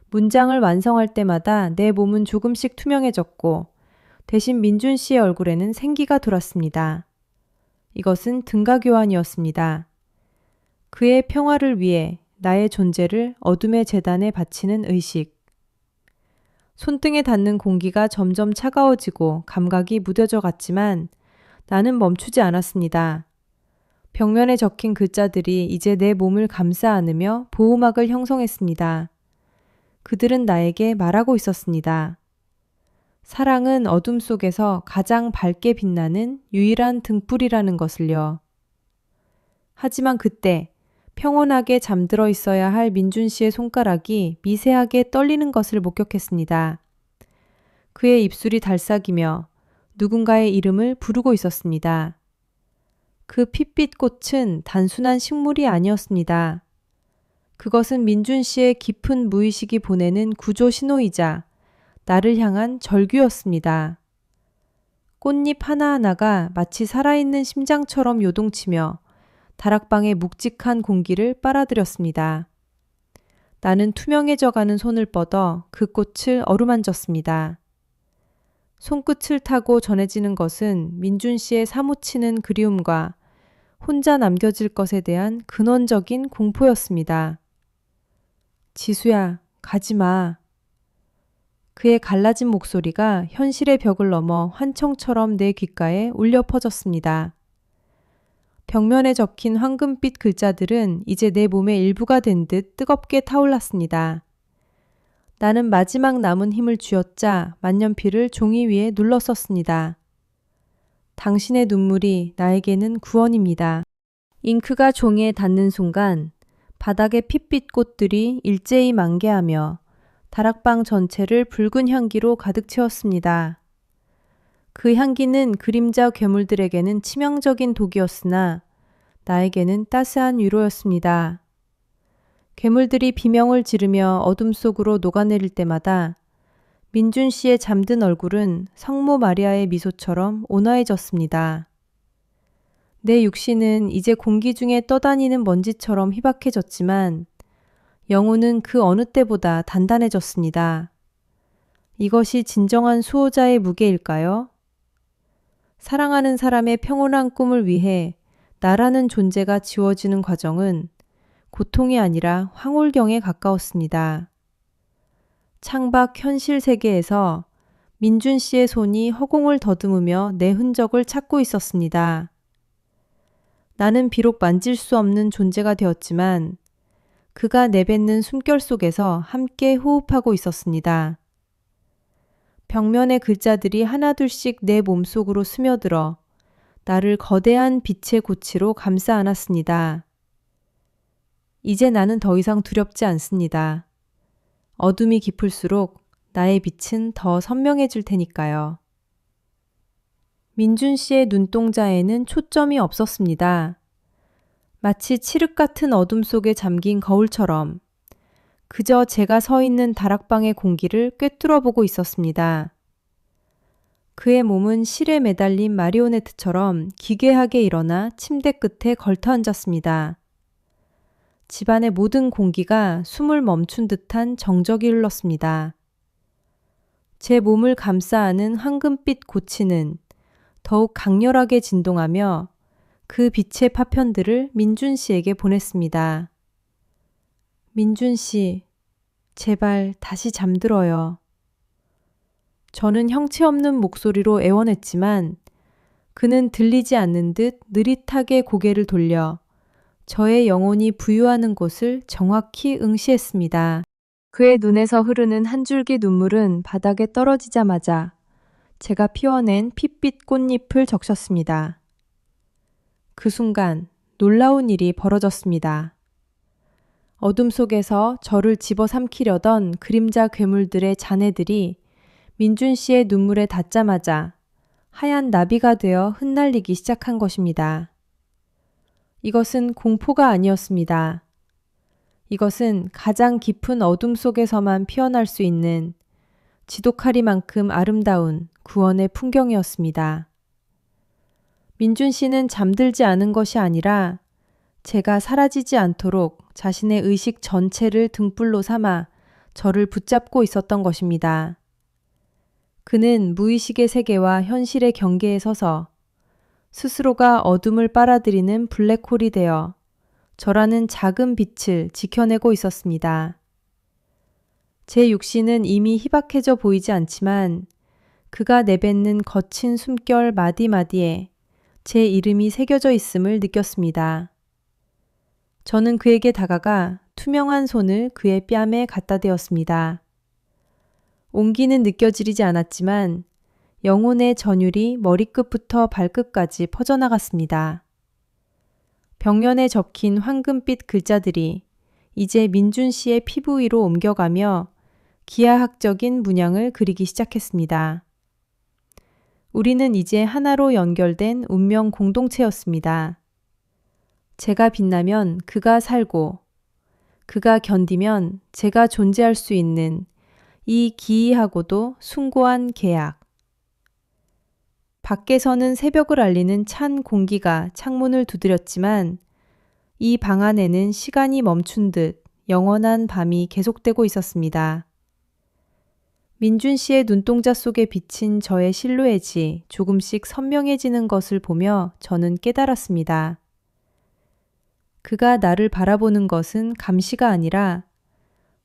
문장을 완성할 때마다 내 몸은 조금씩 투명해졌고 대신 민준 씨의 얼굴에는 생기가 돌았습니다. 이것은 등가 교환이었습니다. 그의 평화를 위해 나의 존재를 어둠의 제단에 바치는 의식. 손등에 닿는 공기가 점점 차가워지고 감각이 무뎌져 갔지만 나는 멈추지 않았습니다. 벽면에 적힌 글자들이 이제 내 몸을 감싸 안으며 보호막을 형성했습니다. 그들은 나에게 말하고 있었습니다. 사랑은 어둠 속에서 가장 밝게 빛나는 유일한 등불이라는 것을요. 하지만 그때 평온하게 잠들어 있어야 할 민준 씨의 손가락이 미세하게 떨리는 것을 목격했습니다. 그의 입술이 달싹이며 누군가의 이름을 부르고 있었습니다. 그 핏빛 꽃은 단순한 식물이 아니었습니다. 그것은 민준 씨의 깊은 무의식이 보내는 구조 신호이자 나를 향한 절규였습니다. 꽃잎 하나하나가 마치 살아있는 심장처럼 요동치며 다락방의 묵직한 공기를 빨아들였습니다. 나는 투명해져가는 손을 뻗어 그 꽃을 어루만졌습니다. 손끝을 타고 전해지는 것은 민준 씨의 사무치는 그리움과 혼자 남겨질 것에 대한 근원적인 공포였습니다. 지수야, 가지마. 그의 갈라진 목소리가 현실의 벽을 넘어 환청처럼 내 귓가에 울려 퍼졌습니다. 벽면에 적힌 황금빛 글자들은 이제 내 몸의 일부가 된 듯 뜨겁게 타올랐습니다. 나는 마지막 남은 힘을 쥐어짜 만년필을 종이 위에 눌러 썼습니다. 당신의 눈물이 나에게는 구원입니다. 잉크가 종이에 닿는 순간 바닥의 핏빛 꽃들이 일제히 만개하며 다락방 전체를 붉은 향기로 가득 채웠습니다. 그 향기는 그림자 괴물들에게는 치명적인 독이었으나 나에게는 따스한 위로였습니다. 괴물들이 비명을 지르며 어둠 속으로 녹아내릴 때마다 민준 씨의 잠든 얼굴은 성모 마리아의 미소처럼 온화해졌습니다. 내 육신은 이제 공기 중에 떠다니는 먼지처럼 희박해졌지만 영혼은 그 어느 때보다 단단해졌습니다. 이것이 진정한 수호자의 무게일까요? 사랑하는 사람의 평온한 꿈을 위해 나라는 존재가 지워지는 과정은 고통이 아니라 황홀경에 가까웠습니다. 창밖 현실 세계에서 민준 씨의 손이 허공을 더듬으며 내 흔적을 찾고 있었습니다. 나는 비록 만질 수 없는 존재가 되었지만 그가 내뱉는 숨결 속에서 함께 호흡하고 있었습니다. 벽면의 글자들이 하나둘씩 내 몸속으로 스며들어 나를 거대한 빛의 고치로 감싸 안았습니다. 이제 나는 더 이상 두렵지 않습니다. 어둠이 깊을수록 나의 빛은 더 선명해질 테니까요. 민준 씨의 눈동자에는 초점이 없었습니다. 마치 칠흑 같은 어둠 속에 잠긴 거울처럼 그저 제가 서 있는 다락방의 공기를 꿰뚫어 보고 있었습니다. 그의 몸은 실에 매달린 마리오네트처럼 기괴하게 일어나 침대 끝에 걸터 앉았습니다. 집안의 모든 공기가 숨을 멈춘 듯한 정적이 흘렀습니다. 제 몸을 감싸 안은 황금빛 고치는 더욱 강렬하게 진동하며 그 빛의 파편들을 민준 씨에게 보냈습니다. 민준 씨, 제발 다시 잠들어요. 저는 형체 없는 목소리로 애원했지만 그는 들리지 않는 듯 느릿하게 고개를 돌려 저의 영혼이 부유하는 곳을 정확히 응시했습니다. 그의 눈에서 흐르는 한 줄기 눈물은 바닥에 떨어지자마자 제가 피워낸 핏빛 꽃잎을 적셨습니다. 그 순간 놀라운 일이 벌어졌습니다. 어둠 속에서 저를 집어삼키려던 그림자 괴물들의 자네들이 민준 씨의 눈물에 닿자마자 하얀 나비가 되어 흩날리기 시작한 것입니다. 이것은 공포가 아니었습니다. 이것은 가장 깊은 어둠 속에서만 피어날 수 있는 지독하리만큼 아름다운 구원의 풍경이었습니다. 민준 씨는 잠들지 않은 것이 아니라 제가 사라지지 않도록 자신의 의식 전체를 등불로 삼아 저를 붙잡고 있었던 것입니다. 그는 무의식의 세계와 현실의 경계에 서서 스스로가 어둠을 빨아들이는 블랙홀이 되어 저라는 작은 빛을 지켜내고 있었습니다. 제 육신은 이미 희박해져 보이지 않지만 그가 내뱉는 거친 숨결 마디마디에 제 이름이 새겨져 있음을 느꼈습니다. 저는 그에게 다가가 투명한 손을 그의 뺨에 갖다 대었습니다. 온기는 느껴지지 않았지만 영혼의 전율이 머리끝부터 발끝까지 퍼져나갔습니다. 벽면에 적힌 황금빛 글자들이 이제 민준 씨의 피부 위로 옮겨가며 기하학적인 문양을 그리기 시작했습니다. 우리는 이제 하나로 연결된 운명 공동체였습니다. 제가 빛나면 그가 살고, 그가 견디면 제가 존재할 수 있는 이 기이하고도 숭고한 계약. 밖에서는 새벽을 알리는 찬 공기가 창문을 두드렸지만 이 방 안에는 시간이 멈춘 듯 영원한 밤이 계속되고 있었습니다. 민준 씨의 눈동자 속에 비친 저의 실루엣이 조금씩 선명해지는 것을 보며 저는 깨달았습니다. 그가 나를 바라보는 것은 감시가 아니라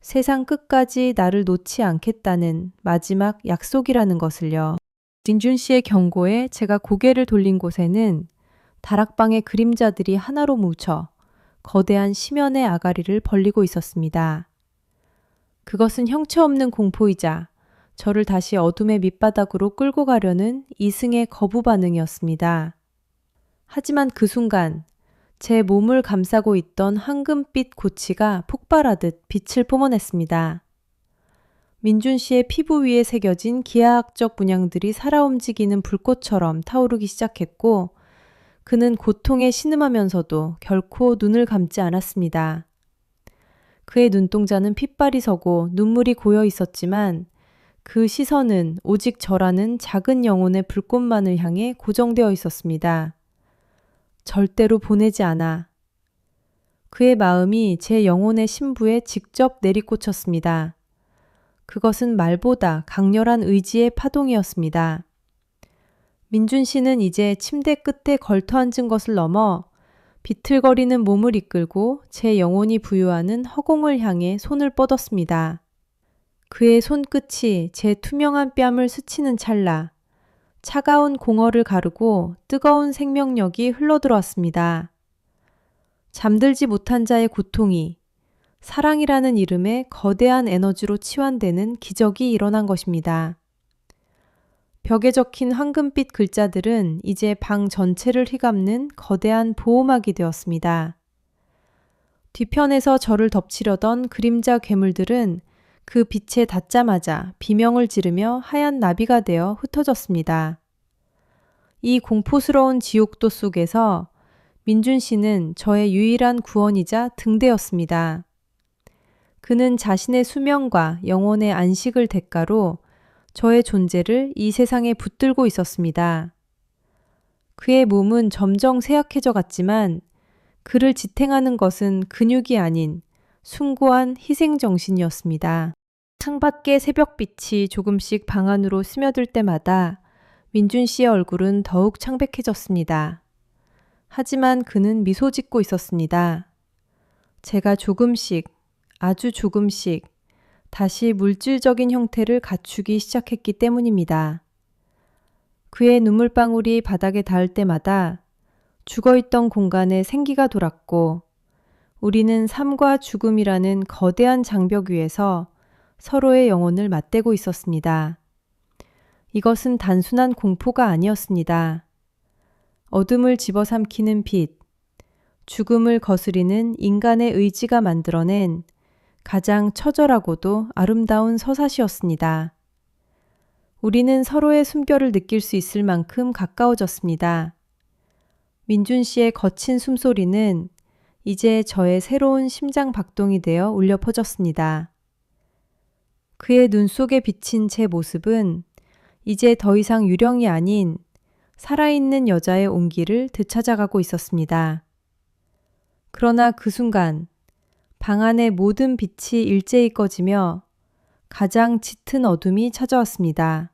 세상 끝까지 나를 놓지 않겠다는 마지막 약속이라는 것을요. 민준 씨의 경고에 제가 고개를 돌린 곳에는 다락방의 그림자들이 하나로 뭉쳐 거대한 심연의 아가리를 벌리고 있었습니다. 그것은 형체 없는 공포이자 저를 다시 어둠의 밑바닥으로 끌고 가려는 이승의 거부 반응이었습니다. 하지만 그 순간 제 몸을 감싸고 있던 황금빛 고치가 폭발하듯 빛을 뿜어냈습니다. 민준 씨의 피부 위에 새겨진 기하학적 문양들이 살아 움직이는 불꽃처럼 타오르기 시작했고 그는 고통에 신음하면서도 결코 눈을 감지 않았습니다. 그의 눈동자는 핏발이 서고 눈물이 고여 있었지만 그 시선은 오직 저라는 작은 영혼의 불꽃만을 향해 고정되어 있었습니다. 절대로 보내지 않아. 그의 마음이 제 영혼의 심부에 직접 내리꽂혔습니다. 그것은 말보다 강렬한 의지의 파동이었습니다. 민준 씨는 이제 침대 끝에 걸터 앉은 것을 넘어 비틀거리는 몸을 이끌고 제 영혼이 부유하는 허공을 향해 손을 뻗었습니다. 그의 손끝이 제 투명한 뺨을 스치는 찰나 차가운 공허를 가르고 뜨거운 생명력이 흘러들어왔습니다. 잠들지 못한 자의 고통이 사랑이라는 이름의 거대한 에너지로 치환되는 기적이 일어난 것입니다. 벽에 적힌 황금빛 글자들은 이제 방 전체를 휘감는 거대한 보호막이 되었습니다. 뒤편에서 저를 덮치려던 그림자 괴물들은 그 빛에 닿자마자 비명을 지르며 하얀 나비가 되어 흩어졌습니다. 이 공포스러운 지옥도 속에서 민준 씨는 저의 유일한 구원이자 등대였습니다. 그는 자신의 수명과 영혼의 안식을 대가로 저의 존재를 이 세상에 붙들고 있었습니다. 그의 몸은 점점 쇠약해져 갔지만 그를 지탱하는 것은 근육이 아닌 숭고한 희생정신이었습니다. 창밖의 새벽빛이 조금씩 방 안으로 스며들 때마다 민준 씨의 얼굴은 더욱 창백해졌습니다. 하지만 그는 미소 짓고 있었습니다. 제가 조금씩, 아주 조금씩 다시 물질적인 형태를 갖추기 시작했기 때문입니다. 그의 눈물방울이 바닥에 닿을 때마다 죽어있던 공간에 생기가 돌았고 우리는 삶과 죽음이라는 거대한 장벽 위에서 서로의 영혼을 맞대고 있었습니다. 이것은 단순한 공포가 아니었습니다. 어둠을 집어삼키는 빛, 죽음을 거스리는 인간의 의지가 만들어낸 가장 처절하고도 아름다운 서사시였습니다. 우리는 서로의 숨결을 느낄 수 있을 만큼 가까워졌습니다. 민준 씨의 거친 숨소리는 이제 저의 새로운 심장 박동이 되어 울려 퍼졌습니다. 그의 눈 속에 비친 제 모습은 이제 더 이상 유령이 아닌 살아있는 여자의 온기를 되찾아가고 있었습니다. 그러나 그 순간 방 안의 모든 빛이 일제히 꺼지며 가장 짙은 어둠이 찾아왔습니다.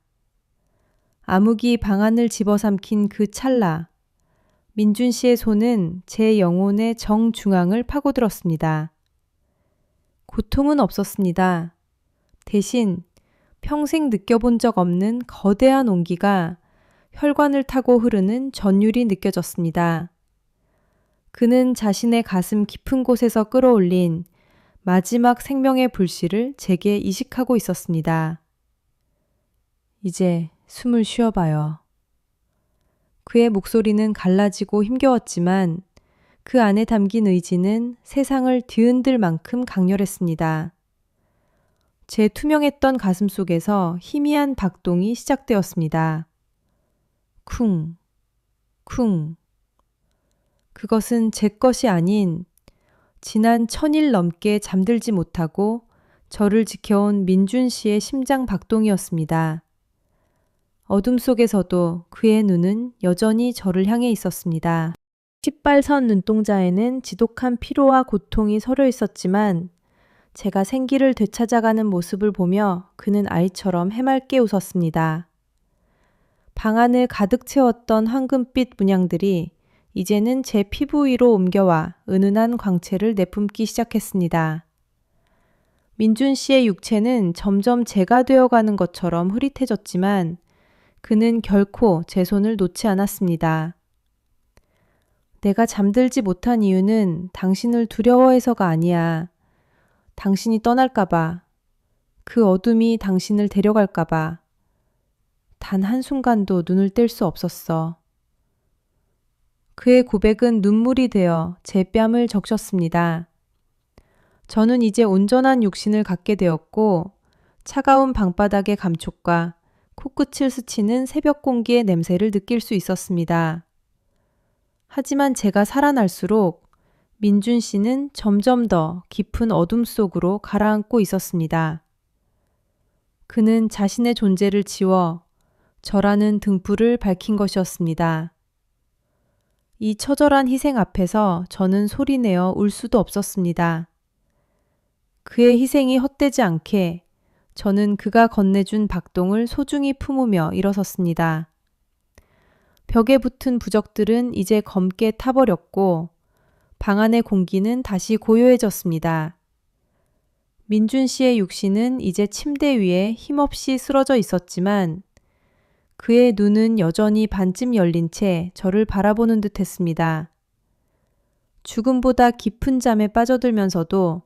암흑이 방 안을 집어삼킨 그 찰나, 민준 씨의 손은 제 영혼의 정중앙을 파고들었습니다. 고통은 없었습니다. 대신 평생 느껴본 적 없는 거대한 온기가 혈관을 타고 흐르는 전율이 느껴졌습니다. 그는 자신의 가슴 깊은 곳에서 끌어올린 마지막 생명의 불씨를 제게 이식하고 있었습니다. 이제 숨을 쉬어봐요. 그의 목소리는 갈라지고 힘겨웠지만 그 안에 담긴 의지는 세상을 뒤흔들 만큼 강렬했습니다. 제 투명했던 가슴 속에서 희미한 박동이 시작되었습니다. 쿵, 쿵. 그것은 제 것이 아닌 지난 1000일 넘게 잠들지 못하고 저를 지켜온 민준 씨의 심장 박동이었습니다. 어둠 속에서도 그의 눈은 여전히 저를 향해 있었습니다. 시빨선 눈동자에는 지독한 피로와 고통이 서려 있었지만 제가 생기를 되찾아가는 모습을 보며 그는 아이처럼 해맑게 웃었습니다. 방 안을 가득 채웠던 황금빛 문양들이 이제는 제 피부 위로 옮겨와 은은한 광채를 내뿜기 시작했습니다. 민준 씨의 육체는 점점 제가 되어가는 것처럼 흐릿해졌지만 그는 결코 제 손을 놓지 않았습니다. 내가 잠들지 못한 이유는 당신을 두려워해서가 아니야. 당신이 떠날까봐, 그 어둠이 당신을 데려갈까봐 단 한순간도 눈을 뗄 수 없었어. 그의 고백은 눈물이 되어 제 뺨을 적셨습니다. 저는 이제 온전한 육신을 갖게 되었고 차가운 방바닥의 감촉과 코끝을 스치는 새벽 공기의 냄새를 느낄 수 있었습니다. 하지만 제가 살아날수록 민준 씨는 점점 더 깊은 어둠 속으로 가라앉고 있었습니다. 그는 자신의 존재를 지워 저라는 등불을 밝힌 것이었습니다. 이 처절한 희생 앞에서 저는 소리내어 울 수도 없었습니다. 그의 희생이 헛되지 않게 저는 그가 건네준 박동을 소중히 품으며 일어섰습니다. 벽에 붙은 부적들은 이제 검게 타버렸고 방 안의 공기는 다시 고요해졌습니다. 민준 씨의 육신은 이제 침대 위에 힘없이 쓰러져 있었지만 그의 눈은 여전히 반쯤 열린 채 저를 바라보는 듯 했습니다. 죽음보다 깊은 잠에 빠져들면서도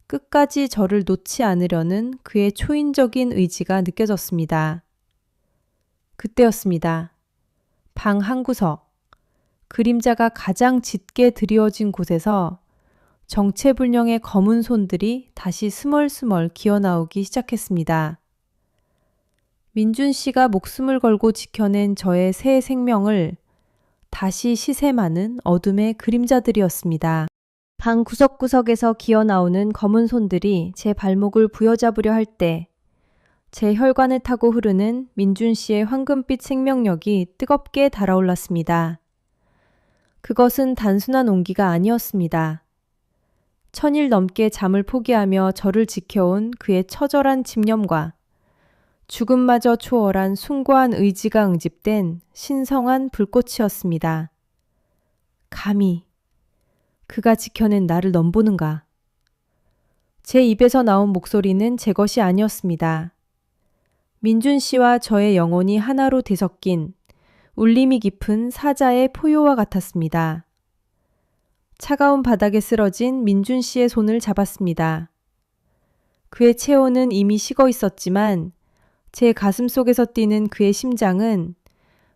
끝까지 저를 놓지 않으려는 그의 초인적인 의지가 느껴졌습니다. 그때였습니다. 방 한구석, 그림자가 가장 짙게 드리워진 곳에서 정체불명의 검은 손들이 다시 스멀스멀 기어나오기 시작했습니다. 민준 씨가 목숨을 걸고 지켜낸 저의 새 생명을 다시 시샘하는 어둠의 그림자들이었습니다. 방 구석구석에서 기어나오는 검은 손들이 제 발목을 부여잡으려 할 때 제 혈관을 타고 흐르는 민준 씨의 황금빛 생명력이 뜨겁게 달아올랐습니다. 그것은 단순한 온기가 아니었습니다. 1000일 넘게 잠을 포기하며 저를 지켜온 그의 처절한 집념과 죽음마저 초월한 숭고한 의지가 응집된 신성한 불꽃이었습니다. 감히 그가 지켜낸 나를 넘보는가. 제 입에서 나온 목소리는 제 것이 아니었습니다. 민준 씨와 저의 영혼이 하나로 되섞인 울림이 깊은 사자의 포효와 같았습니다. 차가운 바닥에 쓰러진 민준 씨의 손을 잡았습니다. 그의 체온은 이미 식어 있었지만 제 가슴 속에서 뛰는 그의 심장은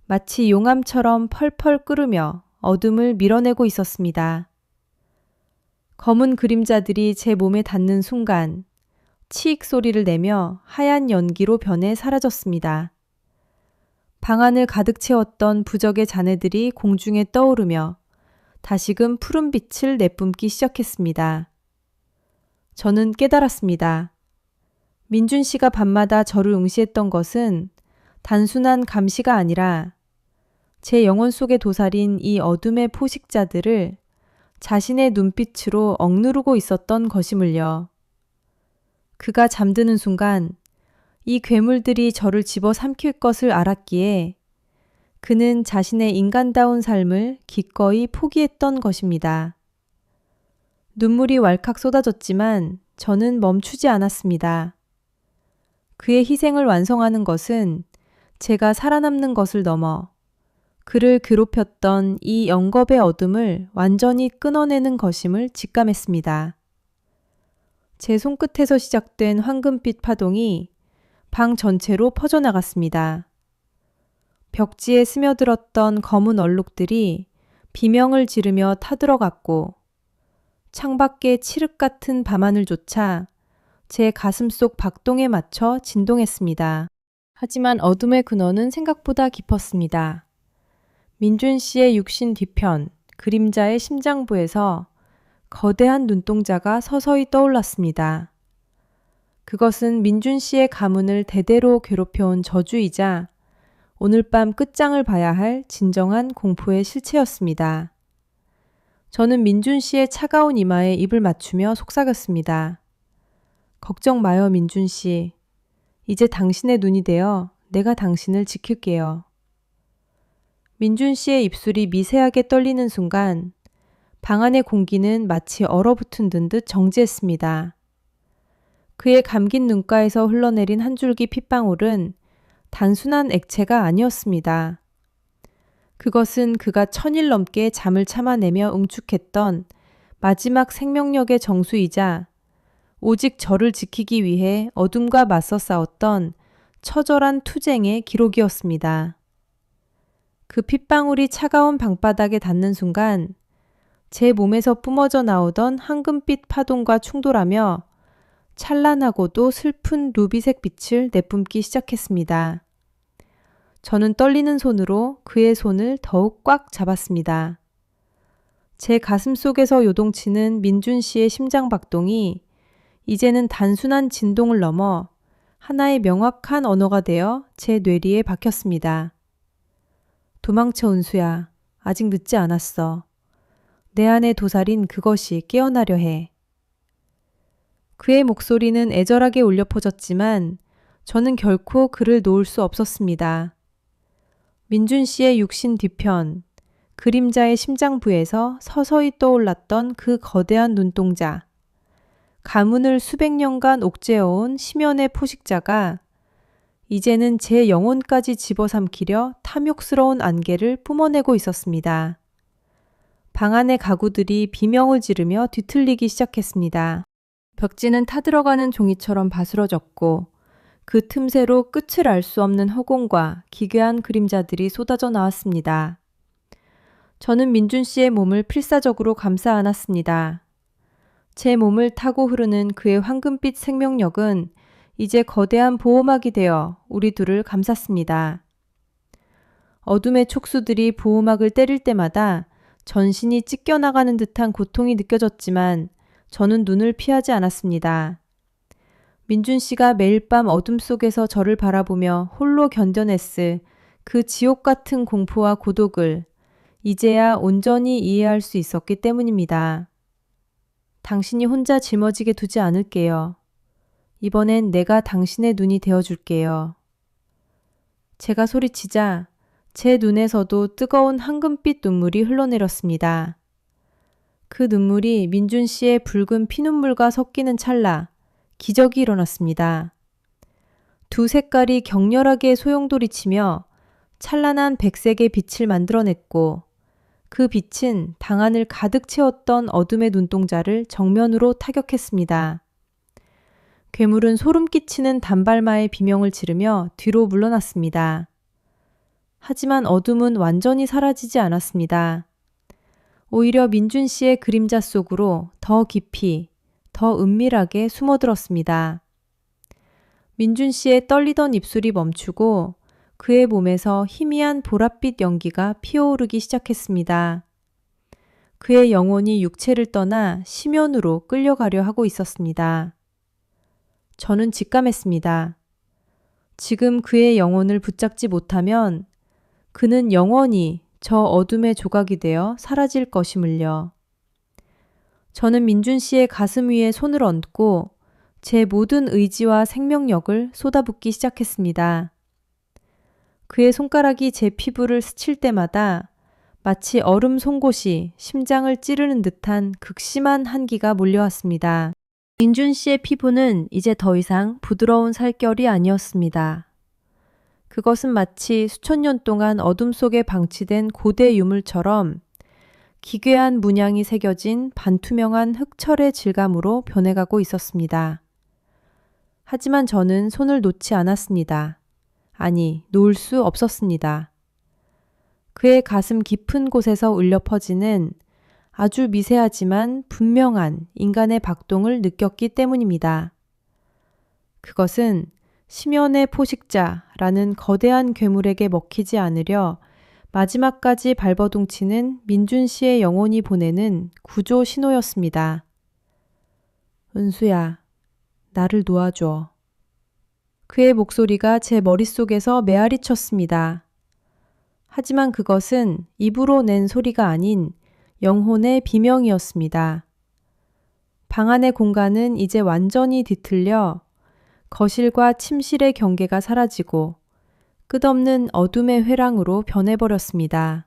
마치 용암처럼 펄펄 끓으며 어둠을 밀어내고 있었습니다. 검은 그림자들이 제 몸에 닿는 순간 치익 소리를 내며 하얀 연기로 변해 사라졌습니다. 방 안을 가득 채웠던 부적의 잔해들이 공중에 떠오르며 다시금 푸른 빛을 내뿜기 시작했습니다. 저는 깨달았습니다. 민준 씨가 밤마다 저를 응시했던 것은 단순한 감시가 아니라 제 영혼 속에 도사린 이 어둠의 포식자들을 자신의 눈빛으로 억누르고 있었던 것임을요. 그가 잠드는 순간 이 괴물들이 저를 집어삼킬 것을 알았기에 그는 자신의 인간다운 삶을 기꺼이 포기했던 것입니다. 눈물이 왈칵 쏟아졌지만 저는 멈추지 않았습니다. 그의 희생을 완성하는 것은 제가 살아남는 것을 넘어 그를 괴롭혔던 이 영겁의 어둠을 완전히 끊어내는 것임을 직감했습니다. 제 손끝에서 시작된 황금빛 파동이 방 전체로 퍼져나갔습니다. 벽지에 스며들었던 검은 얼룩들이 비명을 지르며 타들어갔고 창밖의 칠흑 같은 밤하늘조차 제 가슴속 박동에 맞춰 진동했습니다. 하지만 어둠의 근원은 생각보다 깊었습니다. 민준 씨의 육신 뒤편, 그림자의 심장부에서 거대한 눈동자가 서서히 떠올랐습니다. 그것은 민준 씨의 가문을 대대로 괴롭혀온 저주이자 오늘 밤 끝장을 봐야 할 진정한 공포의 실체였습니다. 저는 민준 씨의 차가운 이마에 입을 맞추며 속삭였습니다. 걱정 마요, 민준 씨. 이제 당신의 눈이 되어 내가 당신을 지킬게요. 민준 씨의 입술이 미세하게 떨리는 순간 방 안의 공기는 마치 얼어붙은 듯 정지했습니다. 그의 감긴 눈가에서 흘러내린 한 줄기 핏방울은 단순한 액체가 아니었습니다. 그것은 그가 1000일 넘게 잠을 참아내며 응축했던 마지막 생명력의 정수이자 오직 저를 지키기 위해 어둠과 맞서 싸웠던 처절한 투쟁의 기록이었습니다. 그 핏방울이 차가운 방바닥에 닿는 순간 제 몸에서 뿜어져 나오던 황금빛 파동과 충돌하며 찬란하고도 슬픈 루비색 빛을 내뿜기 시작했습니다. 저는 떨리는 손으로 그의 손을 더욱 꽉 잡았습니다. 제 가슴 속에서 요동치는 민준 씨의 심장 박동이 이제는 단순한 진동을 넘어 하나의 명확한 언어가 되어 제 뇌리에 박혔습니다. 도망쳐, 은수야. 아직 늦지 않았어. 내 안에 도사린 그것이 깨어나려 해. 그의 목소리는 애절하게 울려 퍼졌지만 저는 결코 그를 놓을 수 없었습니다. 민준 씨의 육신 뒤편, 그림자의 심장부에서 서서히 떠올랐던 그 거대한 눈동자, 가문을 수백 년간 옥죄어온 심연의 포식자가 이제는 제 영혼까지 집어삼키려 탐욕스러운 안개를 뿜어내고 있었습니다. 방 안의 가구들이 비명을 지르며 뒤틀리기 시작했습니다. 벽지는 타들어가는 종이처럼 바스러졌고 그 틈새로 끝을 알 수 없는 허공과 기괴한 그림자들이 쏟아져 나왔습니다. 저는 민준 씨의 몸을 필사적으로 감싸 안았습니다. 제 몸을 타고 흐르는 그의 황금빛 생명력은 이제 거대한 보호막이 되어 우리 둘을 감쌌습니다. 어둠의 촉수들이 보호막을 때릴 때마다 전신이 찢겨나가는 듯한 고통이 느껴졌지만 저는 눈을 피하지 않았습니다. 민준 씨가 매일 밤 어둠 속에서 저를 바라보며 홀로 견뎌냈을 그 지옥 같은 공포와 고독을 이제야 온전히 이해할 수 있었기 때문입니다. 당신이 혼자 짊어지게 두지 않을게요. 이번엔 내가 당신의 눈이 되어줄게요. 제가 소리치자 제 눈에서도 뜨거운 황금빛 눈물이 흘러내렸습니다. 그 눈물이 민준 씨의 붉은 피눈물과 섞이는 찰나 기적이 일어났습니다. 두 색깔이 격렬하게 소용돌이치며 찬란한 백색의 빛을 만들어냈고 그 빛은 방안을 가득 채웠던 어둠의 눈동자를 정면으로 타격했습니다. 괴물은 소름 끼치는 단발마의 비명을 지르며 뒤로 물러났습니다. 하지만 어둠은 완전히 사라지지 않았습니다. 오히려 민준 씨의 그림자 속으로 더 깊이, 더 은밀하게 숨어들었습니다. 민준 씨의 떨리던 입술이 멈추고 그의 몸에서 희미한 보랏빛 연기가 피어오르기 시작했습니다. 그의 영혼이 육체를 떠나 심연으로 끌려가려 하고 있었습니다. 저는 직감했습니다. 지금 그의 영혼을 붙잡지 못하면 그는 영원히 저 어둠의 조각이 되어 사라질 것임을요. 저는 민준 씨의 가슴 위에 손을 얹고 제 모든 의지와 생명력을 쏟아붓기 시작했습니다. 그의 손가락이 제 피부를 스칠 때마다 마치 얼음 송곳이 심장을 찌르는 듯한 극심한 한기가 몰려왔습니다. 민준 씨의 피부는 이제 더 이상 부드러운 살결이 아니었습니다. 그것은 마치 수천 년 동안 어둠 속에 방치된 고대 유물처럼 기괴한 문양이 새겨진 반투명한 흑철의 질감으로 변해가고 있었습니다. 하지만 저는 손을 놓지 않았습니다. 아니, 놓을 수 없었습니다. 그의 가슴 깊은 곳에서 울려 퍼지는 아주 미세하지만 분명한 인간의 박동을 느꼈기 때문입니다. 그것은 심연의 포식자라는 거대한 괴물에게 먹히지 않으려 마지막까지 발버둥치는 민준 씨의 영혼이 보내는 구조 신호였습니다. 은수야, 나를 놓아줘. 그의 목소리가 제 머릿속에서 메아리 쳤습니다. 하지만 그것은 입으로 낸 소리가 아닌 영혼의 비명이었습니다. 방 안의 공간은 이제 완전히 뒤틀려 거실과 침실의 경계가 사라지고 끝없는 어둠의 회랑으로 변해버렸습니다.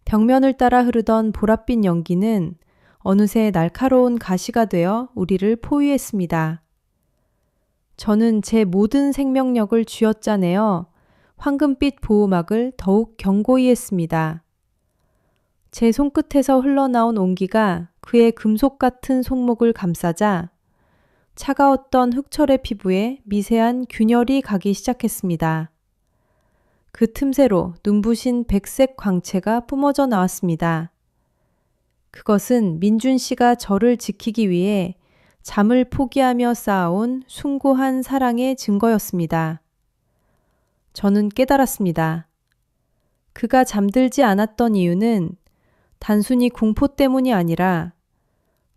벽면을 따라 흐르던 보랏빛 연기는 어느새 날카로운 가시가 되어 우리를 포위했습니다. 저는 제 모든 생명력을 쥐어짜내어 황금빛 보호막을 더욱 견고히 했습니다. 제 손끝에서 흘러나온 온기가 그의 금속 같은 손목을 감싸자 차가웠던 흑철의 피부에 미세한 균열이 가기 시작했습니다. 그 틈새로 눈부신 백색 광채가 뿜어져 나왔습니다. 그것은 민준 씨가 저를 지키기 위해 잠을 포기하며 쌓아온 숭고한 사랑의 증거였습니다. 저는 깨달았습니다. 그가 잠들지 않았던 이유는 단순히 공포 때문이 아니라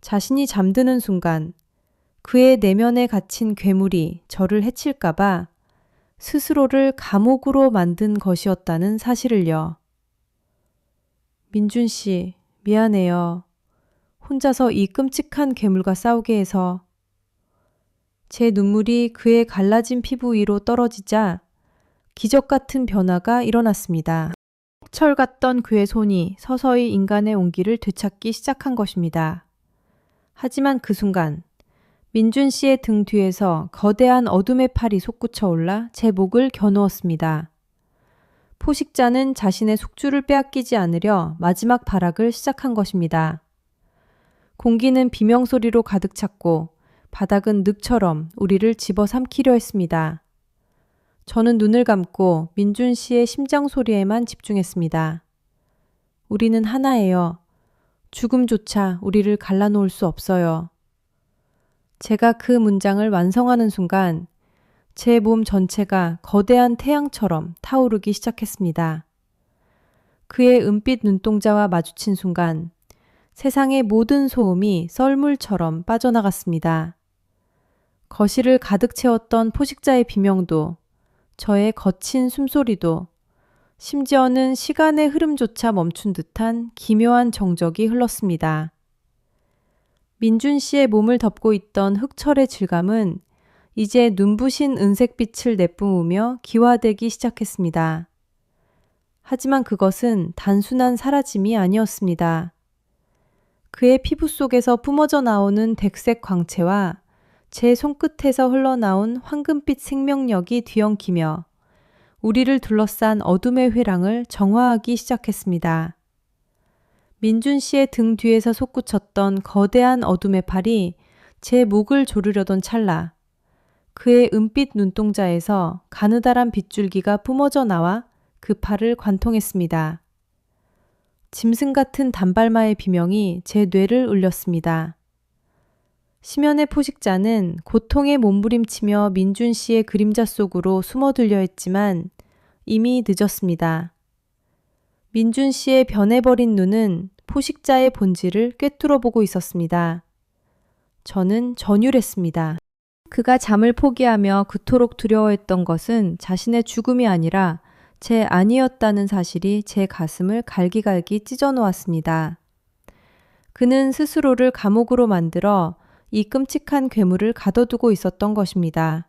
자신이 잠드는 순간 그의 내면에 갇힌 괴물이 저를 해칠까봐 스스로를 감옥으로 만든 것이었다는 사실을요. 민준 씨, 미안해요. 혼자서 이 끔찍한 괴물과 싸우게 해서. 제 눈물이 그의 갈라진 피부 위로 떨어지자 기적 같은 변화가 일어났습니다. 철 같던 그의 손이 서서히 인간의 온기를 되찾기 시작한 것입니다. 하지만 그 순간 민준 씨의 등 뒤에서 거대한 어둠의 팔이 솟구쳐 올라 제 목을 겨누었습니다. 포식자는 자신의 숙주를 빼앗기지 않으려 마지막 발악을 시작한 것입니다. 공기는 비명소리로 가득 찼고 바닥은 늑처럼 우리를 집어삼키려 했습니다. 저는 눈을 감고 민준 씨의 심장 소리에만 집중했습니다. 우리는 하나예요. 죽음조차 우리를 갈라놓을 수 없어요. 제가 그 문장을 완성하는 순간 제 몸 전체가 거대한 태양처럼 타오르기 시작했습니다. 그의 은빛 눈동자와 마주친 순간 세상의 모든 소음이 썰물처럼 빠져나갔습니다. 거실을 가득 채웠던 포식자의 비명도, 저의 거친 숨소리도, 심지어는 시간의 흐름조차 멈춘 듯한 기묘한 정적이 흘렀습니다. 민준 씨의 몸을 덮고 있던 흑철의 질감은 이제 눈부신 은색빛을 내뿜으며 기화되기 시작했습니다. 하지만 그것은 단순한 사라짐이 아니었습니다. 그의 피부 속에서 뿜어져 나오는 백색 광채와 제 손끝에서 흘러나온 황금빛 생명력이 뒤엉키며 우리를 둘러싼 어둠의 회랑을 정화하기 시작했습니다. 민준 씨의 등 뒤에서 솟구쳤던 거대한 어둠의 팔이 제 목을 조르려던 찰나 그의 은빛 눈동자에서 가느다란 빗줄기가 뿜어져 나와 그 팔을 관통했습니다. 짐승 같은 단발마의 비명이 제 뇌를 울렸습니다. 심연의 포식자는 고통에 몸부림치며 민준 씨의 그림자 속으로 숨어들려 했지만 이미 늦었습니다. 민준 씨의 변해버린 눈은 포식자의 본질을 꿰뚫어 보고 있었습니다. 저는 전율했습니다. 그가 잠을 포기하며 그토록 두려워했던 것은 자신의 죽음이 아니라 제 아니었다는 사실이 제 가슴을 갈기갈기 찢어 놓았습니다. 그는 스스로를 감옥으로 만들어 이 끔찍한 괴물을 가둬두고 있었던 것입니다.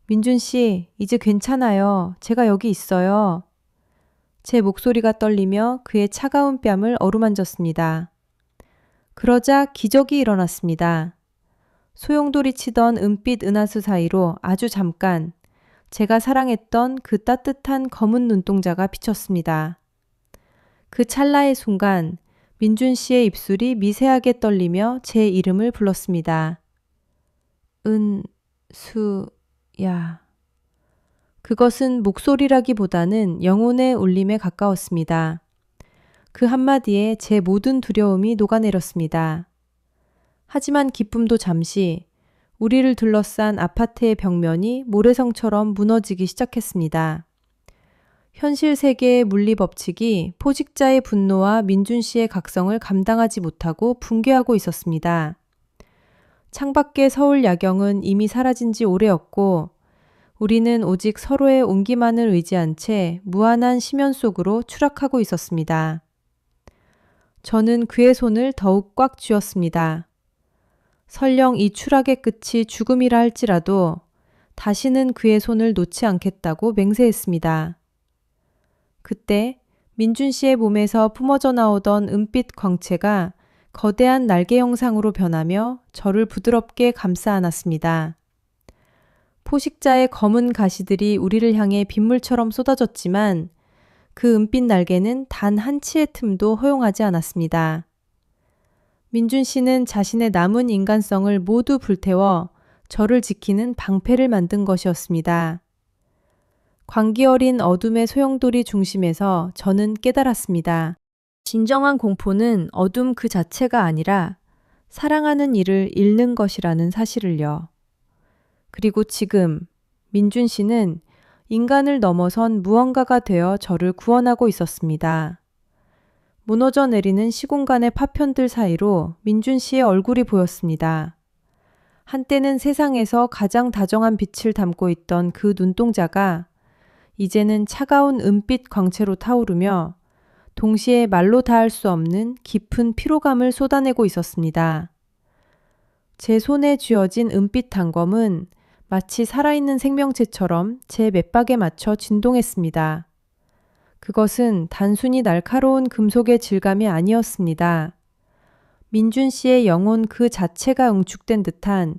민준 씨, 이제 괜찮아요. 제가 여기 있어요. 제 목소리가 떨리며 그의 차가운 뺨을 어루만졌습니다. 그러자 기적이 일어났습니다. 소용돌이 치던 은빛 은하수 사이로 아주 잠깐 제가 사랑했던 그 따뜻한 검은 눈동자가 비쳤습니다. 그 찰나의 순간 민준 씨의 입술이 미세하게 떨리며 제 이름을 불렀습니다. 은수야. 그것은 목소리라기보다는 영혼의 울림에 가까웠습니다. 그 한마디에 제 모든 두려움이 녹아내렸습니다. 하지만 기쁨도 잠시 우리를 둘러싼 아파트의 벽면이 모래성처럼 무너지기 시작했습니다. 현실 세계의 물리 법칙이 포식자의 분노와 민준 씨의 각성을 감당하지 못하고 붕괴하고 있었습니다. 창밖의 서울 야경은 이미 사라진 지 오래였고 우리는 오직 서로의 온기만을 의지한 채 무한한 심연 속으로 추락하고 있었습니다. 저는 그의 손을 더욱 꽉 쥐었습니다. 설령 이 추락의 끝이 죽음이라 할지라도 다시는 그의 손을 놓지 않겠다고 맹세했습니다. 그때 민준 씨의 몸에서 뿜어져 나오던 은빛 광채가 거대한 날개 형상으로 변하며 저를 부드럽게 감싸 안았습니다. 포식자의 검은 가시들이 우리를 향해 빗물처럼 쏟아졌지만 그 은빛 날개는 단 한 치의 틈도 허용하지 않았습니다. 민준 씨는 자신의 남은 인간성을 모두 불태워 저를 지키는 방패를 만든 것이었습니다. 광기 어린 어둠의 소용돌이 중심에서 저는 깨달았습니다. 진정한 공포는 어둠 그 자체가 아니라 사랑하는 이를 잃는 것이라는 사실을요. 그리고 지금 민준 씨는 인간을 넘어선 무언가가 되어 저를 구원하고 있었습니다. 무너져 내리는 시공간의 파편들 사이로 민준 씨의 얼굴이 보였습니다. 한때는 세상에서 가장 다정한 빛을 담고 있던 그 눈동자가 이제는 차가운 은빛 광채로 타오르며 동시에 말로 닿을 수 없는 깊은 피로감을 쏟아내고 있었습니다. 제 손에 쥐어진 은빛 단검은 마치 살아있는 생명체처럼 제 맥박에 맞춰 진동했습니다. 그것은 단순히 날카로운 금속의 질감이 아니었습니다. 민준 씨의 영혼 그 자체가 응축된 듯한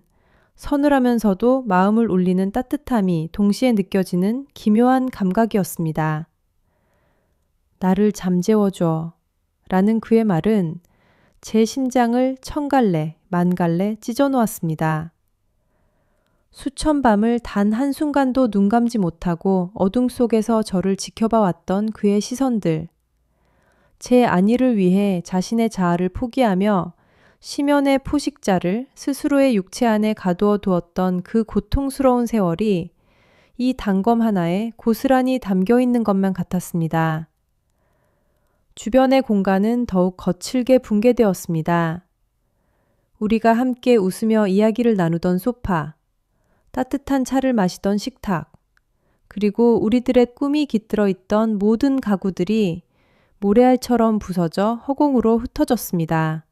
서늘하면서도 마음을 울리는 따뜻함이 동시에 느껴지는 기묘한 감각이었습니다. 나를 잠재워줘 라는 그의 말은 제 심장을 천갈래, 만갈래 찢어놓았습니다. 수천 밤을 단 한순간도 눈 감지 못하고 어둠 속에서 저를 지켜봐 왔던 그의 시선들. 제 안위를 위해 자신의 자아를 포기하며 심연의 포식자를 스스로의 육체 안에 가두어 두었던 그 고통스러운 세월이 이 단검 하나에 고스란히 담겨 있는 것만 같았습니다. 주변의 공간은 더욱 거칠게 붕괴되었습니다. 우리가 함께 웃으며 이야기를 나누던 소파, 따뜻한 차를 마시던 식탁, 그리고 우리들의 꿈이 깃들어 있던 모든 가구들이 모래알처럼 부서져 허공으로 흩어졌습니다.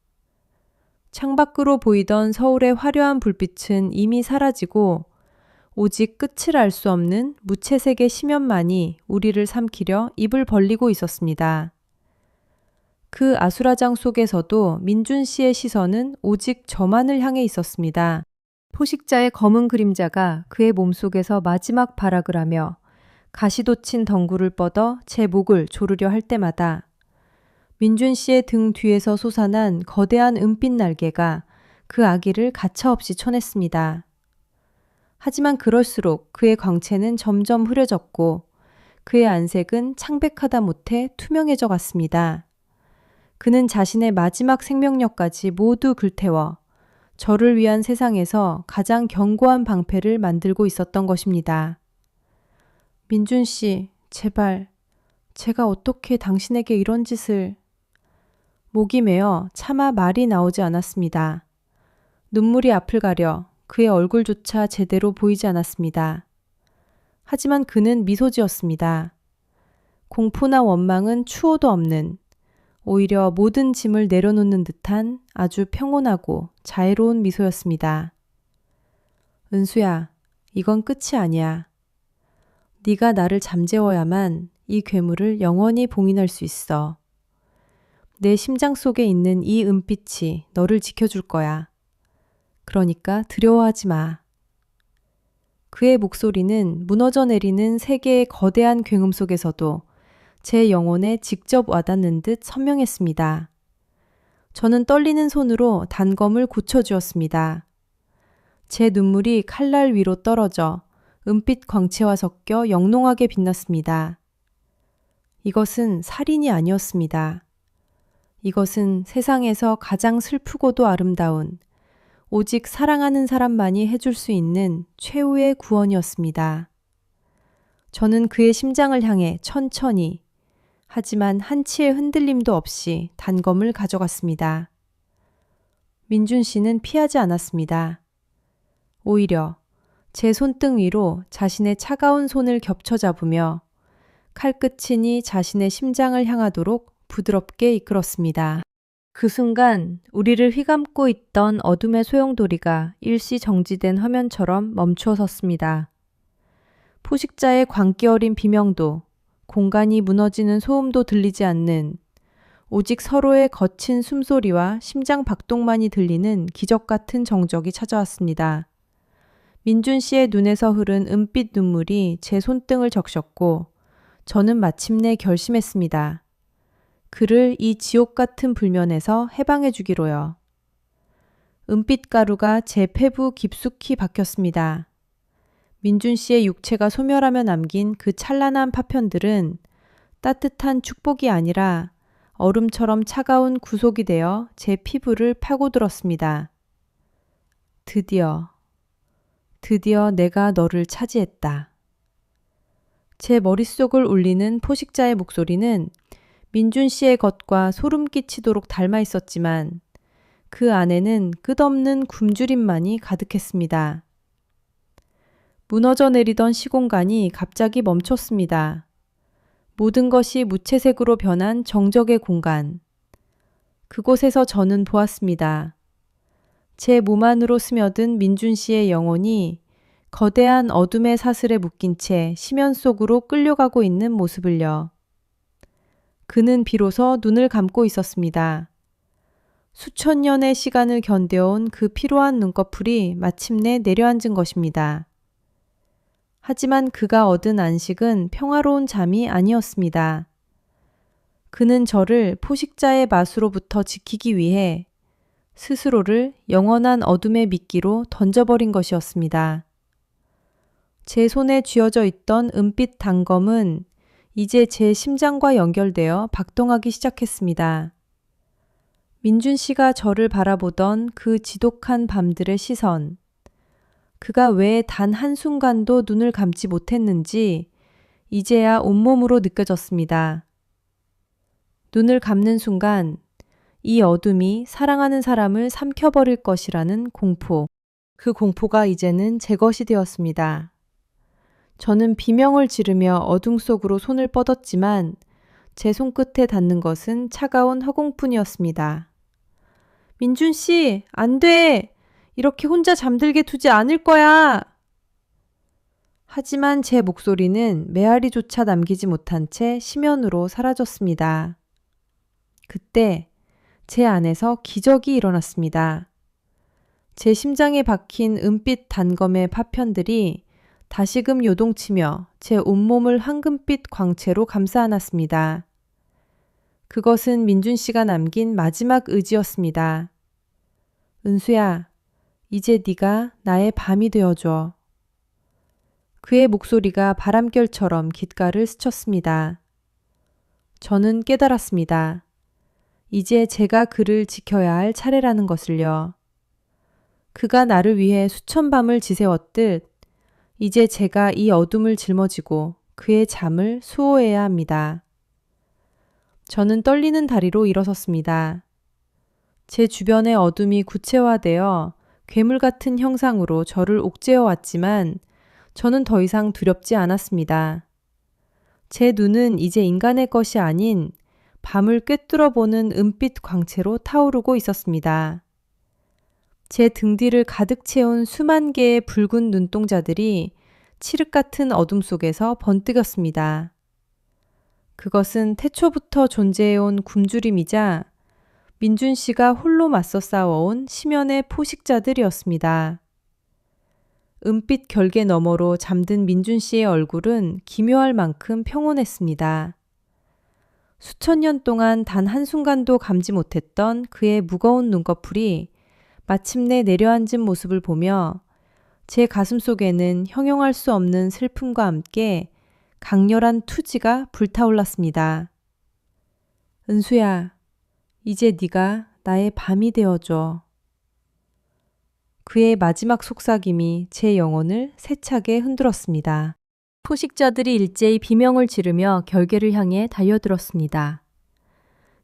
창밖으로 보이던 서울의 화려한 불빛은 이미 사라지고 오직 끝을 알 수 없는 무채색의 심연만이 우리를 삼키려 입을 벌리고 있었습니다. 그 아수라장 속에서도 민준 씨의 시선은 오직 저만을 향해 있었습니다. 포식자의 검은 그림자가 그의 몸속에서 마지막 발악을 하며 가시돋친 덩굴을 뻗어 제 목을 조르려 할 때마다 민준 씨의 등 뒤에서 솟아난 거대한 은빛 날개가 그 아기를 가차없이 쳐냈습니다. 하지만 그럴수록 그의 광채는 점점 흐려졌고 그의 안색은 창백하다 못해 투명해져 갔습니다. 그는 자신의 마지막 생명력까지 모두 불태워 저를 위한 세상에서 가장 견고한 방패를 만들고 있었던 것입니다. 민준 씨, 제발, 제가 어떻게 당신에게 이런 짓을... 목이 메어 차마 말이 나오지 않았습니다. 눈물이 앞을 가려 그의 얼굴조차 제대로 보이지 않았습니다. 하지만 그는 미소 지었습니다. 공포나 원망은 추호도 없는, 오히려 모든 짐을 내려놓는 듯한 아주 평온하고 자애로운 미소였습니다. 은수야, 이건 끝이 아니야. 네가 나를 잠재워야만 이 괴물을 영원히 봉인할 수 있어. 내 심장 속에 있는 이 은빛이 너를 지켜줄 거야. 그러니까 두려워하지 마. 그의 목소리는 무너져 내리는 세계의 거대한 굉음 속에서도 제 영혼에 직접 와닿는 듯 선명했습니다. 저는 떨리는 손으로 단검을 고쳐주었습니다. 제 눈물이 칼날 위로 떨어져 은빛 광채와 섞여 영롱하게 빛났습니다. 이것은 살인이 아니었습니다. 이것은 세상에서 가장 슬프고도 아름다운 오직 사랑하는 사람만이 해줄 수 있는 최후의 구원이었습니다. 저는 그의 심장을 향해 천천히 하지만 한치의 흔들림도 없이 단검을 가져갔습니다. 민준 씨는 피하지 않았습니다. 오히려 제 손등 위로 자신의 차가운 손을 겹쳐 잡으며 칼끝이니 자신의 심장을 향하도록 부드럽게 이끌었습니다. 그 순간 우리를 휘감고 있던 어둠의 소용돌이가 일시 정지된 화면처럼 멈추어 섰습니다. 포식자의 광기 어린 비명도 공간이 무너지는 소음도 들리지 않는 오직 서로의 거친 숨소리와 심장 박동만이 들리는 기적 같은 정적이 찾아왔습니다. 민준 씨의 눈에서 흐른 은빛 눈물이 제 손등을 적셨고 저는 마침내 결심했습니다. 그를 이 지옥 같은 불면에서 해방해 주기로요. 은빛 가루가 제 폐부 깊숙이 박혔습니다. 민준 씨의 육체가 소멸하며 남긴 그 찬란한 파편들은 따뜻한 축복이 아니라 얼음처럼 차가운 구속이 되어 제 피부를 파고들었습니다. 드디어 내가 너를 차지했다. 제 머릿속을 울리는 포식자의 목소리는 민준 씨의 것과 소름 끼치도록 닮아 있었지만 그 안에는 끝없는 굶주림만이 가득했습니다. 무너져 내리던 시공간이 갑자기 멈췄습니다. 모든 것이 무채색으로 변한 정적의 공간. 그곳에서 저는 보았습니다. 제 몸 안으로 스며든 민준 씨의 영혼이 거대한 어둠의 사슬에 묶인 채 심연 속으로 끌려가고 있는 모습을요. 그는 비로소 눈을 감고 있었습니다. 수천 년의 시간을 견뎌온 그 피로한 눈꺼풀이 마침내 내려앉은 것입니다. 하지만 그가 얻은 안식은 평화로운 잠이 아니었습니다. 그는 저를 포식자의 맛으로부터 지키기 위해 스스로를 영원한 어둠의 미끼로 던져버린 것이었습니다. 제 손에 쥐어져 있던 은빛 단검은 이제 제 심장과 연결되어 박동하기 시작했습니다. 민준 씨가 저를 바라보던 그 지독한 밤들의 시선. 그가 왜 단 한순간도 눈을 감지 못했는지 이제야 온몸으로 느껴졌습니다. 눈을 감는 순간 이 어둠이 사랑하는 사람을 삼켜버릴 것이라는 공포. 그 공포가 이제는 제 것이 되었습니다. 저는 비명을 지르며 어둠 속으로 손을 뻗었지만 제 손끝에 닿는 것은 차가운 허공뿐이었습니다. 민준 씨, 안 돼! 이렇게 혼자 잠들게 두지 않을 거야! 하지만 제 목소리는 메아리조차 남기지 못한 채 심연으로 사라졌습니다. 그때 제 안에서 기적이 일어났습니다. 제 심장에 박힌 은빛 단검의 파편들이 다시금 요동치며 제 온몸을 황금빛 광채로 감싸 안았습니다. 그것은 민준 씨가 남긴 마지막 의지였습니다. 은수야, 이제 네가 나의 밤이 되어줘. 그의 목소리가 바람결처럼 귓가를 스쳤습니다. 저는 깨달았습니다. 이제 제가 그를 지켜야 할 차례라는 것을요. 그가 나를 위해 수천 밤을 지새웠듯 이제 제가 이 어둠을 짊어지고 그의 잠을 수호해야 합니다. 저는 떨리는 다리로 일어섰습니다. 제 주변의 어둠이 구체화되어 괴물 같은 형상으로 저를 옥죄어 왔지만 저는 더 이상 두렵지 않았습니다. 제 눈은 이제 인간의 것이 아닌 밤을 꿰뚫어 보는 은빛 광채로 타오르고 있었습니다. 제 등 뒤를 가득 채운 수만 개의 붉은 눈동자들이 칠흑 같은 어둠 속에서 번뜩였습니다. 그것은 태초부터 존재해온 굶주림이자 민준 씨가 홀로 맞서 싸워온 심연의 포식자들이었습니다. 은빛 결계 너머로 잠든 민준 씨의 얼굴은 기묘할 만큼 평온했습니다. 수천 년 동안 단 한순간도 감지 못했던 그의 무거운 눈꺼풀이 마침내 내려앉은 모습을 보며 제 가슴 속에는 형용할 수 없는 슬픔과 함께 강렬한 투지가 불타올랐습니다. 은수야, 이제 네가 나의 밤이 되어줘. 그의 마지막 속삭임이 제 영혼을 세차게 흔들었습니다. 포식자들이 일제히 비명을 지르며 결계를 향해 달려들었습니다.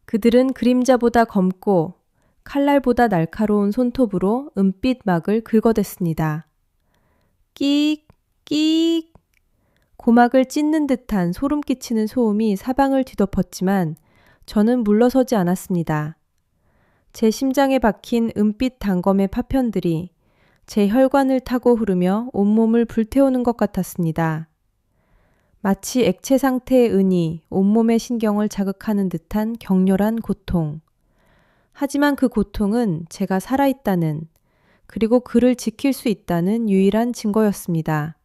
그들은 그림자보다 검고 칼날보다 날카로운 손톱으로 은빛 막을 긁어댔습니다. 끽, 끽. 고막을 찢는 듯한 소름 끼치는 소음이 사방을 뒤덮었지만 저는 물러서지 않았습니다. 제 심장에 박힌 은빛 단검의 파편들이 제 혈관을 타고 흐르며 온몸을 불태우는 것 같았습니다. 마치 액체 상태의 은이 온몸의 신경을 자극하는 듯한 격렬한 고통. 하지만 그 고통은 제가 살아있다는, 그리고 그를 지킬 수 있다는 유일한 증거였습니다.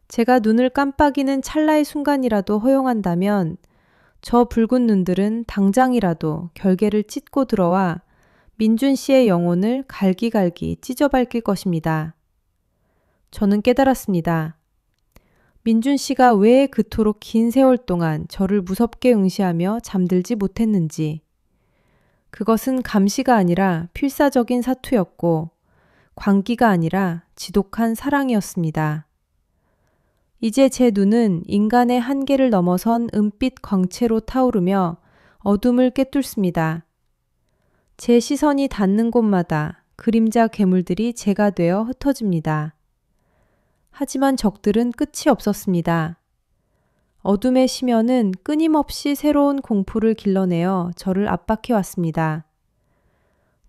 제가 눈을 깜빡이는 찰나의 순간이라도 허용한다면 저 붉은 눈들은 당장이라도 결계를 찢고 들어와 민준 씨의 영혼을 갈기갈기 찢어밟힐 것입니다. 저는 깨달았습니다. 민준 씨가 왜 그토록 긴 세월 동안 저를 무섭게 응시하며 잠들지 못했는지. 그것은 감시가 아니라 필사적인 사투였고 광기가 아니라 지독한 사랑이었습니다. 이제 제 눈은 인간의 한계를 넘어선 은빛 광채로 타오르며 어둠을 꿰뚫습니다. 제 시선이 닿는 곳마다 그림자 괴물들이 제가 되어 흩어집니다. 하지만 적들은 끝이 없었습니다. 어둠의 심연은 끊임없이 새로운 공포를 길러내어 저를 압박해 왔습니다.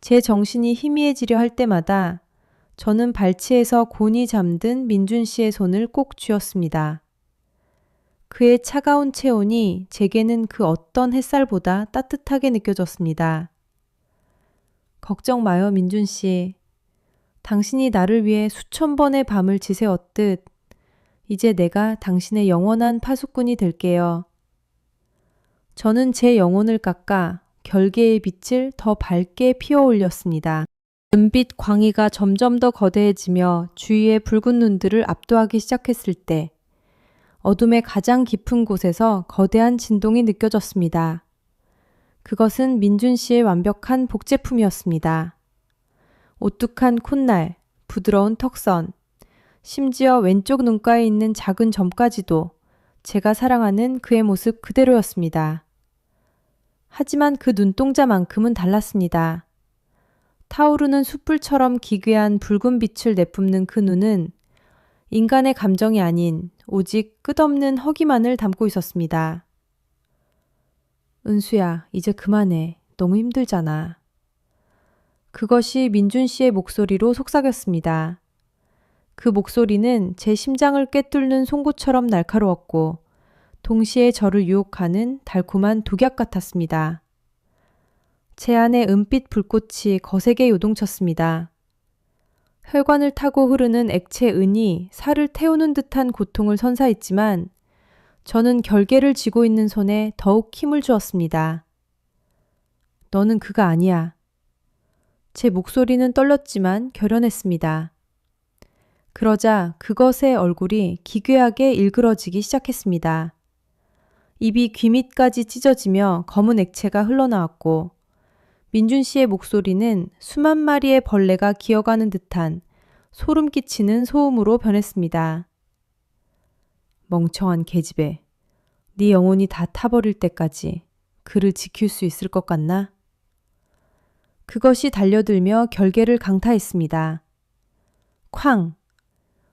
제 정신이 희미해지려 할 때마다 저는 발치에서 곤히 잠든 민준 씨의 손을 꼭 쥐었습니다. 그의 차가운 체온이 제게는 그 어떤 햇살보다 따뜻하게 느껴졌습니다. 걱정 마요, 민준 씨. 당신이 나를 위해 수천 번의 밤을 지새웠듯 이제 내가 당신의 영원한 파수꾼이 될게요. 저는 제 영혼을 깎아 결계의 빛을 더 밝게 피어 올렸습니다. 은빛 광희가 점점 더 거대해지며 주위의 붉은 눈들을 압도하기 시작했을 때 어둠의 가장 깊은 곳에서 거대한 진동이 느껴졌습니다. 그것은 민준 씨의 완벽한 복제품이었습니다. 오뚝한 콧날, 부드러운 턱선, 심지어 왼쪽 눈가에 있는 작은 점까지도 제가 사랑하는 그의 모습 그대로였습니다. 하지만 그 눈동자만큼은 달랐습니다. 타오르는 숯불처럼 기괴한 붉은 빛을 내뿜는 그 눈은 인간의 감정이 아닌 오직 끝없는 허기만을 담고 있었습니다. 은수야, 이제 그만해. 너무 힘들잖아. 그것이 민준 씨의 목소리로 속삭였습니다. 그 목소리는 제 심장을 꿰뚫는 송곳처럼 날카로웠고 동시에 저를 유혹하는 달콤한 독약 같았습니다. 제 안에 은빛 불꽃이 거세게 요동쳤습니다. 혈관을 타고 흐르는 액체 은이 살을 태우는 듯한 고통을 선사했지만 저는 결계를 쥐고 있는 손에 더욱 힘을 주었습니다. 너는 그가 아니야. 제 목소리는 떨렸지만 결연했습니다. 그러자 그것의 얼굴이 기괴하게 일그러지기 시작했습니다. 입이 귀 밑까지 찢어지며 검은 액체가 흘러나왔고 민준 씨의 목소리는 수만 마리의 벌레가 기어가는 듯한 소름 끼치는 소음으로 변했습니다. 멍청한 계집애, 네 영혼이 다 타버릴 때까지 그를 지킬 수 있을 것 같나? 그것이 달려들며 결계를 강타했습니다. 쾅!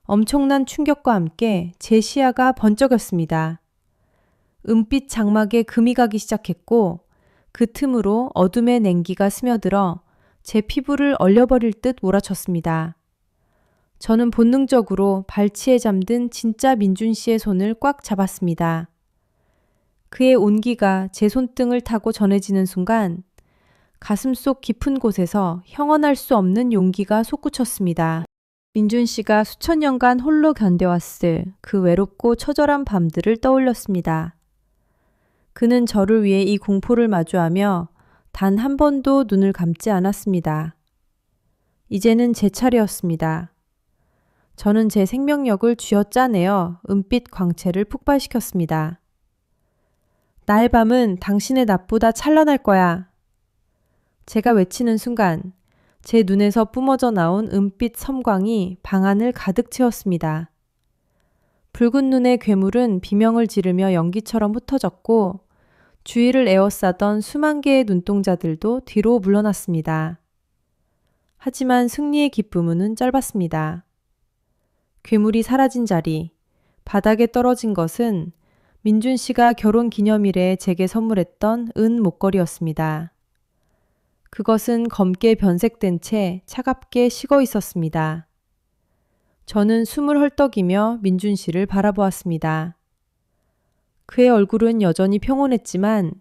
엄청난 충격과 함께 제 시야가 번쩍였습니다. 은빛 장막에 금이 가기 시작했고 그 틈으로 어둠의 냉기가 스며들어 제 피부를 얼려버릴 듯 몰아쳤습니다. 저는 본능적으로 발치에 잠든 진짜 민준 씨의 손을 꽉 잡았습니다. 그의 온기가 제 손등을 타고 전해지는 순간 가슴속 깊은 곳에서 형언할 수 없는 용기가 솟구쳤습니다. 민준 씨가 수천 년간 홀로 견뎌왔을 그 외롭고 처절한 밤들을 떠올렸습니다. 그는 저를 위해 이 공포를 마주하며 단 한 번도 눈을 감지 않았습니다. 이제는 제 차례였습니다. 저는 제 생명력을 쥐어짜내어 은빛 광채를 폭발시켰습니다. 나의 밤은 당신의 낮보다 찬란할 거야. 제가 외치는 순간 제 눈에서 뿜어져 나온 은빛 섬광이 방 안을 가득 채웠습니다. 붉은 눈의 괴물은 비명을 지르며 연기처럼 흩어졌고 주위를 에워싸던 수만 개의 눈동자들도 뒤로 물러났습니다. 하지만 승리의 기쁨은 짧았습니다. 괴물이 사라진 자리, 바닥에 떨어진 것은 민준 씨가 결혼 기념일에 제게 선물했던 은 목걸이였습니다. 그것은 검게 변색된 채 차갑게 식어 있었습니다. 저는 숨을 헐떡이며 민준 씨를 바라보았습니다. 그의 얼굴은 여전히 평온했지만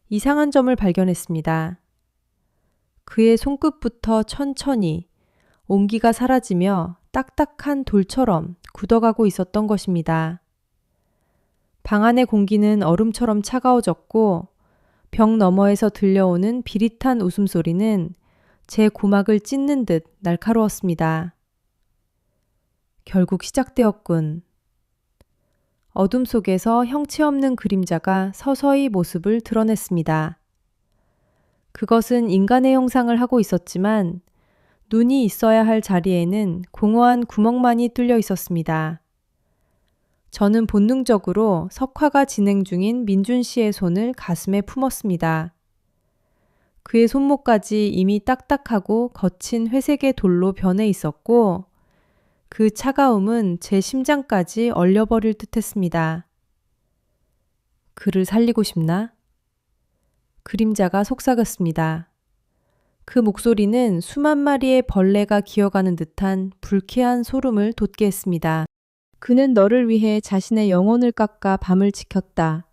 이상한 점을 발견했습니다. 그의 손끝부터 천천히 온기가 사라지며 딱딱한 돌처럼 굳어가고 있었던 것입니다. 방 안의 공기는 얼음처럼 차가워졌고 벽 너머에서 들려오는 비릿한 웃음소리는 제 고막을 찢는 듯 날카로웠습니다. 결국 시작되었군. 어둠 속에서 형체 없는 그림자가 서서히 모습을 드러냈습니다. 그것은 인간의 형상을 하고 있었지만 눈이 있어야 할 자리에는 공허한 구멍만이 뚫려 있었습니다. 저는 본능적으로 석화가 진행 중인 민준 씨의 손을 가슴에 품었습니다. 그의 손목까지 이미 딱딱하고 거친 회색의 돌로 변해 있었고 그 차가움은 제 심장까지 얼려버릴 듯했습니다. 그를 살리고 싶나? 그림자가 속삭였습니다. 그 목소리는 수만 마리의 벌레가 기어가는 듯한 불쾌한 소름을 돋게 했습니다. 그는 너를 위해 자신의 영혼을 깎아 밤을 지켰다.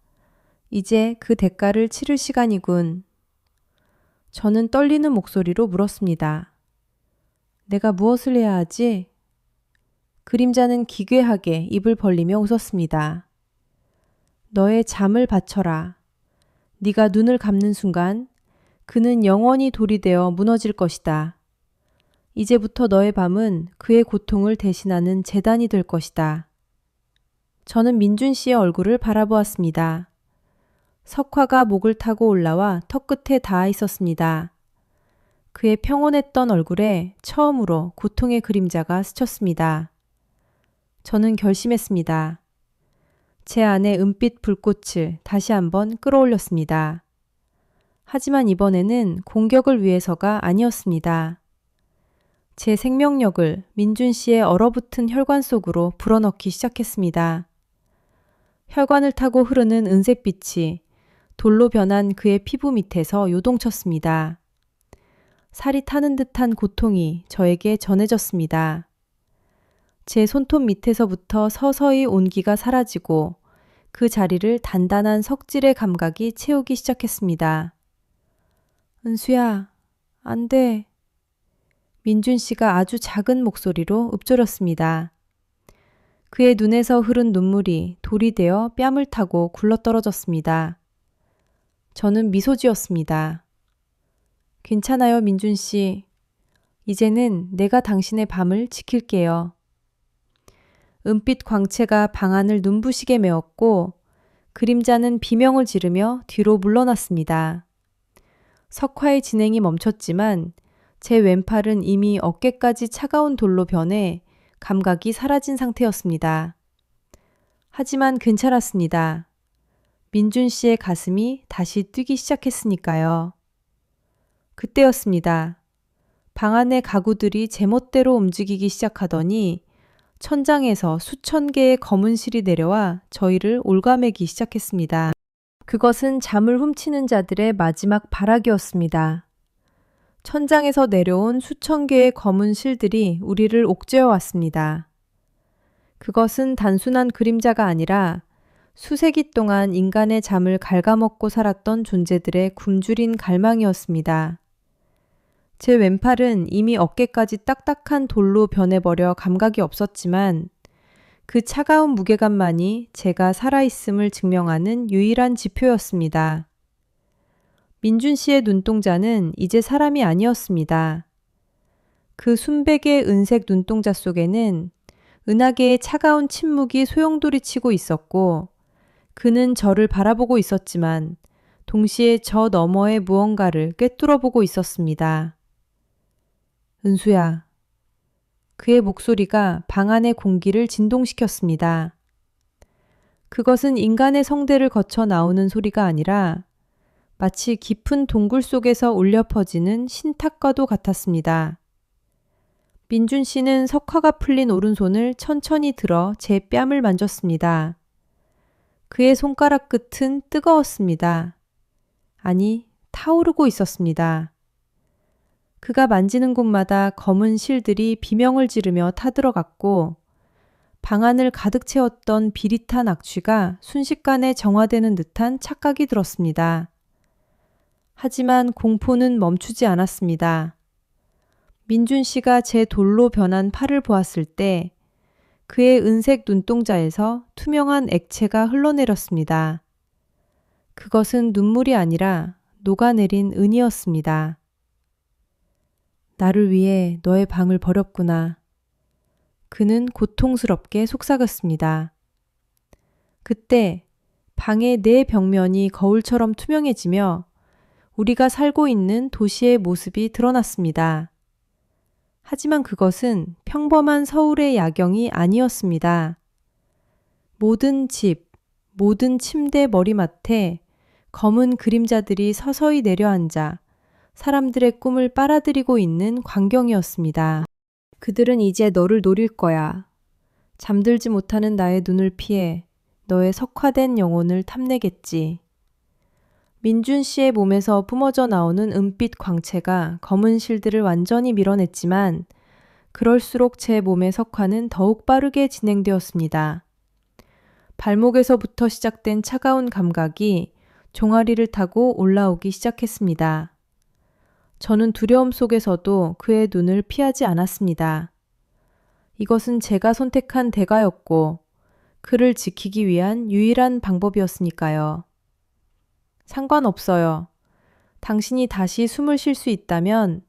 이제 그 대가를 치를 시간이군. 저는 떨리는 목소리로 물었습니다. 내가 무엇을 해야 하지? 그림자는 기괴하게 입을 벌리며 웃었습니다. 너의 잠을 바쳐라. 네가 눈을 감는 순간 그는 영원히 돌이 되어 무너질 것이다. 이제부터 너의 밤은 그의 고통을 대신하는 제단이 될 것이다. 저는 민준 씨의 얼굴을 바라보았습니다. 석화가 목을 타고 올라와 턱끝에 닿아 있었습니다. 그의 평온했던 얼굴에 처음으로 고통의 그림자가 스쳤습니다. 저는 결심했습니다. 제 안의 은빛 불꽃을 다시 한번 끌어올렸습니다. 하지만 이번에는 공격을 위해서가 아니었습니다. 제 생명력을 민준 씨의 얼어붙은 혈관 속으로 불어넣기 시작했습니다. 혈관을 타고 흐르는 은색빛이 돌로 변한 그의 피부 밑에서 요동쳤습니다. 살이 타는 듯한 고통이 저에게 전해졌습니다. 제 손톱 밑에서부터 서서히 온기가 사라지고 그 자리를 단단한 석질의 감각이 채우기 시작했습니다. 은수야, 안 돼. 민준 씨가 아주 작은 목소리로 읊조렸습니다. 그의 눈에서 흐른 눈물이 돌이 되어 뺨을 타고 굴러떨어졌습니다. 저는 미소 지었습니다. 괜찮아요, 민준 씨. 이제는 내가 당신의 밤을 지킬게요. 은빛 광채가 방 안을 눈부시게 메웠고 그림자는 비명을 지르며 뒤로 물러났습니다. 석화의 진행이 멈췄지만 제 왼팔은 이미 어깨까지 차가운 돌로 변해 감각이 사라진 상태였습니다. 하지만 괜찮았습니다. 민준 씨의 가슴이 다시 뛰기 시작했으니까요. 그때였습니다. 방 안의 가구들이 제멋대로 움직이기 시작하더니 천장에서 수천 개의 검은 실이 내려와 저희를 올가매기 시작했습니다. 그것은 잠을 훔치는 자들의 마지막 발악이었습니다. 천장에서 내려온 수천 개의 검은 실들이 우리를 옥죄어 왔습니다. 그것은 단순한 그림자가 아니라 수세기 동안 인간의 잠을 갉아먹고 살았던 존재들의 굶주린 갈망이었습니다. 제 왼팔은 이미 어깨까지 딱딱한 돌로 변해버려 감각이 없었지만 그 차가운 무게감만이 제가 살아있음을 증명하는 유일한 지표였습니다. 민준 씨의 눈동자는 이제 사람이 아니었습니다. 그 순백의 은색 눈동자 속에는 은하계의 차가운 침묵이 소용돌이치고 있었고 그는 저를 바라보고 있었지만 동시에 저 너머의 무언가를 꿰뚫어보고 있었습니다. 은수야. 그의 목소리가 방 안의 공기를 진동시켰습니다. 그것은 인간의 성대를 거쳐 나오는 소리가 아니라 마치 깊은 동굴 속에서 울려 퍼지는 신탁과도 같았습니다. 민준 씨는 석화가 풀린 오른손을 천천히 들어 제 뺨을 만졌습니다. 그의 손가락 끝은 뜨거웠습니다. 아니, 타오르고 있었습니다. 그가 만지는 곳마다 검은 실들이 비명을 지르며 타들어갔고 방 안을 가득 채웠던 비릿한 악취가 순식간에 정화되는 듯한 착각이 들었습니다. 하지만 공포는 멈추지 않았습니다. 민준 씨가 제 돌로 변한 팔을 보았을 때 그의 은색 눈동자에서 투명한 액체가 흘러내렸습니다. 그것은 눈물이 아니라 녹아내린 은이었습니다. 나를 위해 너의 방을 버렸구나. 그는 고통스럽게 속삭였습니다. 그때 방의 네 벽면이 거울처럼 투명해지며 우리가 살고 있는 도시의 모습이 드러났습니다. 하지만 그것은 평범한 서울의 야경이 아니었습니다. 모든 집, 모든 침대 머리맡에 검은 그림자들이 서서히 내려앉아 사람들의 꿈을 빨아들이고 있는 광경이었습니다. 그들은 이제 너를 노릴 거야. 잠들지 못하는 나의 눈을 피해 너의 석화된 영혼을 탐내겠지. 민준 씨의 몸에서 뿜어져 나오는 은빛 광채가 검은 실들을 완전히 밀어냈지만 그럴수록 제 몸의 석화는 더욱 빠르게 진행되었습니다. 발목에서부터 시작된 차가운 감각이 종아리를 타고 올라오기 시작했습니다. 저는 두려움 속에서도 그의 눈을 피하지 않았습니다. 이것은 제가 선택한 대가였고 그를 지키기 위한 유일한 방법이었으니까요. 상관없어요. 당신이 다시 숨을 쉴 수 있다면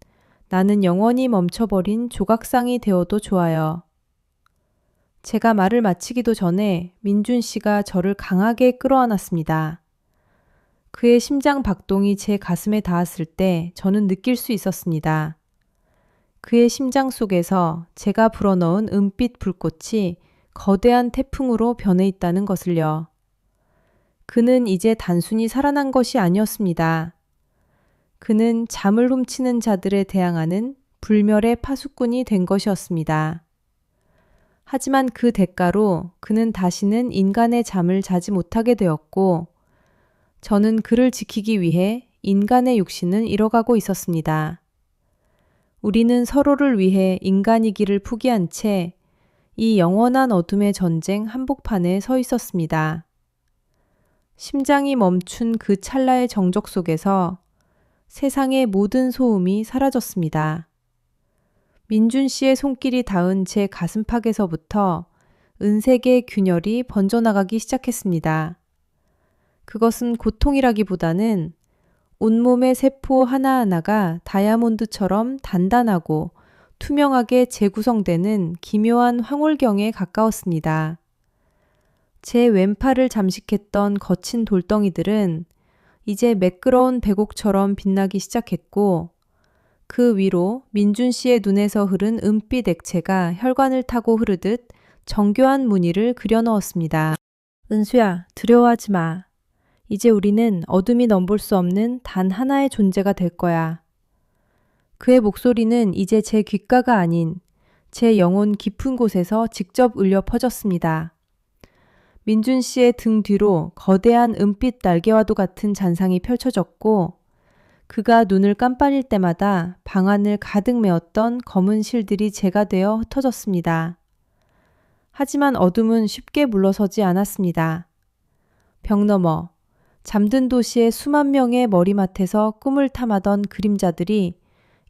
나는 영원히 멈춰버린 조각상이 되어도 좋아요. 제가 말을 마치기도 전에 민준 씨가 저를 강하게 끌어안았습니다. 그의 심장 박동이 제 가슴에 닿았을 때 저는 느낄 수 있었습니다. 그의 심장 속에서 제가 불어넣은 은빛 불꽃이 거대한 태풍으로 변해 있다는 것을요. 그는 이제 단순히 살아난 것이 아니었습니다. 그는 잠을 훔치는 자들에 대항하는 불멸의 파수꾼이 된 것이었습니다. 하지만 그 대가로 그는 다시는 인간의 잠을 자지 못하게 되었고, 저는 그를 지키기 위해 인간의 육신을 잃어가고 있었습니다. 우리는 서로를 위해 인간이기를 포기한 채 이 영원한 어둠의 전쟁 한복판에 서 있었습니다. 심장이 멈춘 그 찰나의 정적 속에서 세상의 모든 소음이 사라졌습니다. 민준 씨의 손길이 닿은 제 가슴팍에서부터 은색의 균열이 번져나가기 시작했습니다. 그것은 고통이라기보다는 온몸의 세포 하나하나가 다이아몬드처럼 단단하고 투명하게 재구성되는 기묘한 황홀경에 가까웠습니다. 제 왼팔을 잠식했던 거친 돌덩이들은 이제 매끄러운 백옥처럼 빛나기 시작했고, 그 위로 민준 씨의 눈에서 흐른 은빛 액체가 혈관을 타고 흐르듯 정교한 무늬를 그려 넣었습니다. 은수야, 두려워하지 마. 이제 우리는 어둠이 넘볼 수 없는 단 하나의 존재가 될 거야. 그의 목소리는 이제 제 귓가가 아닌 제 영혼 깊은 곳에서 직접 울려 퍼졌습니다. 민준 씨의 등 뒤로 거대한 은빛 날개와도 같은 잔상이 펼쳐졌고, 그가 눈을 깜빡일 때마다 방안을 가득 메웠던 검은 실들이 제가 되어 흩어졌습니다. 하지만 어둠은 쉽게 물러서지 않았습니다. 벽 너머, 잠든 도시의 수만 명의 머리맡에서 꿈을 탐하던 그림자들이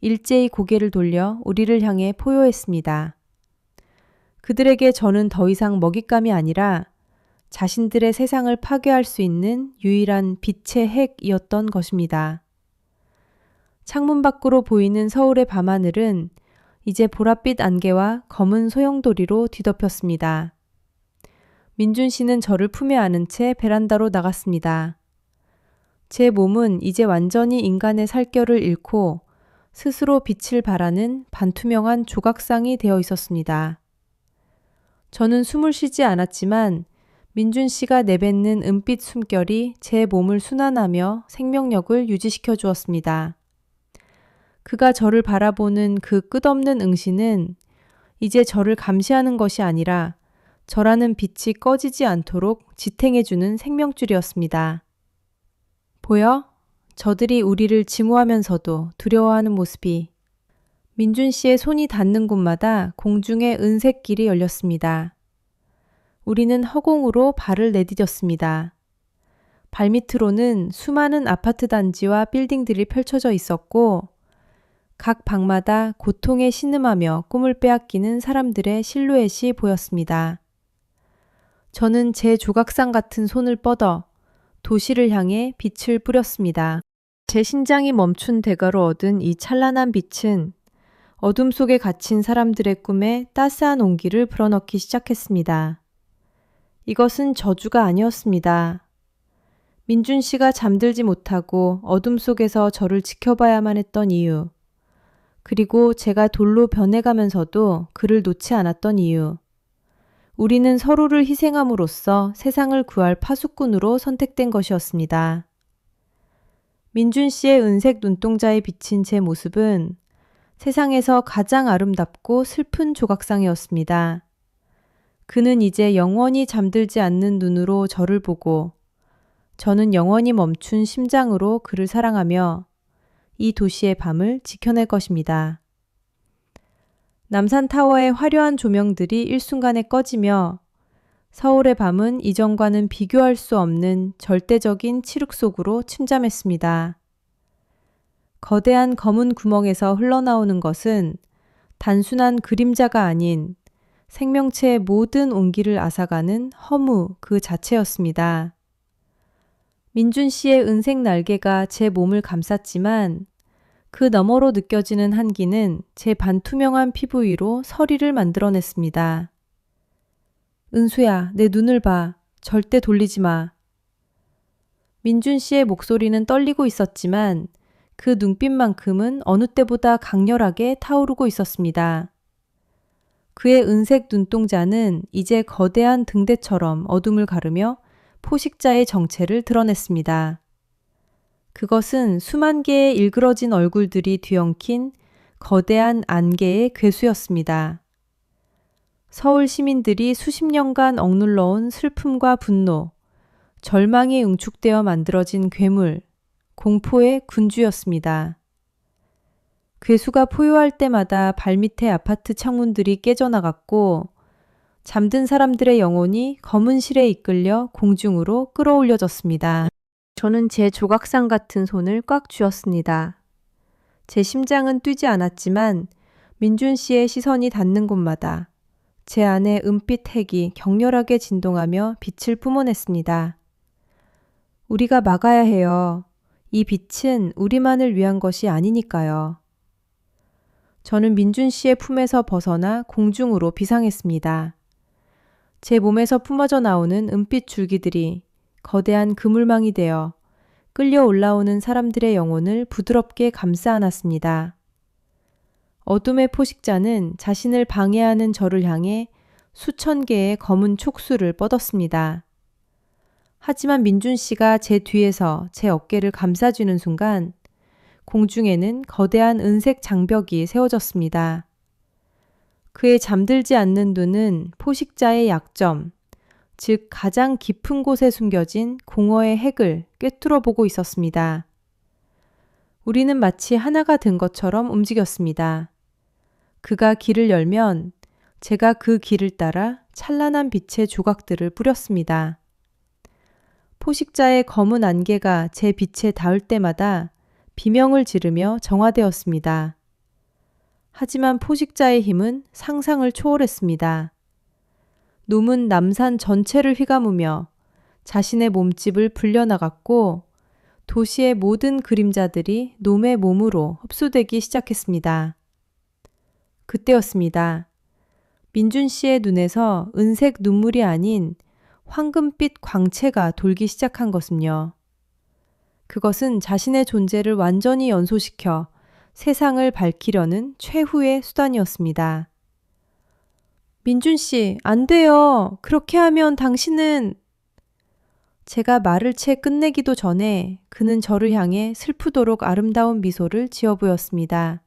일제히 고개를 돌려 우리를 향해 포효했습니다. 그들에게 저는 더 이상 먹잇감이 아니라 자신들의 세상을 파괴할 수 있는 유일한 빛의 핵이었던 것입니다. 창문 밖으로 보이는 서울의 밤하늘은 이제 보랏빛 안개와 검은 소용돌이로 뒤덮였습니다. 민준 씨는 저를 품에 안은 채 베란다로 나갔습니다. 제 몸은 이제 완전히 인간의 살결을 잃고 스스로 빛을 발하는 반투명한 조각상이 되어 있었습니다. 저는 숨을 쉬지 않았지만 민준 씨가 내뱉는 은빛 숨결이 제 몸을 순환하며 생명력을 유지시켜 주었습니다. 그가 저를 바라보는 그 끝없는 응시는 이제 저를 감시하는 것이 아니라 저라는 빛이 꺼지지 않도록 지탱해주는 생명줄이었습니다. 보여? 저들이 우리를 증오하면서도 두려워하는 모습이. 민준 씨의 손이 닿는 곳마다 공중에 은색 길이 열렸습니다. 우리는 허공으로 발을 내디뎠습니다. 발밑으로는 수많은 아파트 단지와 빌딩들이 펼쳐져 있었고, 각 방마다 고통에 신음하며 꿈을 빼앗기는 사람들의 실루엣이 보였습니다. 저는 제 조각상 같은 손을 뻗어 도시를 향해 빛을 뿌렸습니다. 제 심장이 멈춘 대가로 얻은 이 찬란한 빛은 어둠 속에 갇힌 사람들의 꿈에 따스한 온기를 불어넣기 시작했습니다. 이것은 저주가 아니었습니다. 민준 씨가 잠들지 못하고 어둠 속에서 저를 지켜봐야만 했던 이유, 그리고 제가 돌로 변해가면서도 그를 놓지 않았던 이유, 우리는 서로를 희생함으로써 세상을 구할 파수꾼으로 선택된 것이었습니다. 민준 씨의 은색 눈동자에 비친 제 모습은 세상에서 가장 아름답고 슬픈 조각상이었습니다. 그는 이제 영원히 잠들지 않는 눈으로 저를 보고, 저는 영원히 멈춘 심장으로 그를 사랑하며 이 도시의 밤을 지켜낼 것입니다. 남산타워의 화려한 조명들이 일순간에 꺼지며 서울의 밤은 이전과는 비교할 수 없는 절대적인 칠흑 속으로 침잠했습니다. 거대한 검은 구멍에서 흘러나오는 것은 단순한 그림자가 아닌 생명체의 모든 온기를 앗아가는 허무 그 자체였습니다. 민준 씨의 은색 날개가 제 몸을 감쌌지만 그 너머로 느껴지는 한기는 제 반투명한 피부 위로 서리를 만들어냈습니다. 은수야, 내 눈을 봐. 절대 돌리지 마. 민준 씨의 목소리는 떨리고 있었지만 그 눈빛만큼은 어느 때보다 강렬하게 타오르고 있었습니다. 그의 은색 눈동자는 이제 거대한 등대처럼 어둠을 가르며 포식자의 정체를 드러냈습니다. 그것은 수만 개의 일그러진 얼굴들이 뒤엉킨 거대한 안개의 괴수였습니다. 서울 시민들이 수십 년간 억눌러온 슬픔과 분노, 절망이 응축되어 만들어진 괴물, 공포의 군주였습니다. 괴수가 포효할 때마다 발밑의 아파트 창문들이 깨져나갔고 잠든 사람들의 영혼이 검은 실에 이끌려 공중으로 끌어올려졌습니다. 저는 제 조각상 같은 손을 꽉 쥐었습니다. 제 심장은 뛰지 않았지만 민준 씨의 시선이 닿는 곳마다 제 안에 은빛 핵이 격렬하게 진동하며 빛을 뿜어냈습니다. 우리가 막아야 해요. 이 빛은 우리만을 위한 것이 아니니까요. 저는 민준 씨의 품에서 벗어나 공중으로 비상했습니다. 제 몸에서 품어져 나오는 은빛 줄기들이 거대한 그물망이 되어 끌려 올라오는 사람들의 영혼을 부드럽게 감싸 안았습니다. 어둠의 포식자는 자신을 방해하는 저를 향해 수천 개의 검은 촉수를 뻗었습니다. 하지만 민준 씨가 제 뒤에서 제 어깨를 감싸주는 순간 공중에는 거대한 은색 장벽이 세워졌습니다. 그의 잠들지 않는 눈은 포식자의 약점, 즉 가장 깊은 곳에 숨겨진 공허의 핵을 꿰뚫어 보고 있었습니다. 우리는 마치 하나가 된 것처럼 움직였습니다. 그가 길을 열면 제가 그 길을 따라 찬란한 빛의 조각들을 뿌렸습니다. 포식자의 검은 안개가 제 빛에 닿을 때마다 비명을 지르며 정화되었습니다. 하지만 포식자의 힘은 상상을 초월했습니다. 놈은 남산 전체를 휘감으며 자신의 몸집을 불려나갔고 도시의 모든 그림자들이 놈의 몸으로 흡수되기 시작했습니다. 그때였습니다. 민준 씨의 눈에서 은색 눈물이 아닌 황금빛 광채가 돌기 시작한 것은요. 그것은 자신의 존재를 완전히 연소시켜 세상을 밝히려는 최후의 수단이었습니다. 민준 씨, 안 돼요. 그렇게 하면 당신은... 제가 말을 채 끝내기도 전에 그는 저를 향해 슬프도록 아름다운 미소를 지어 보였습니다.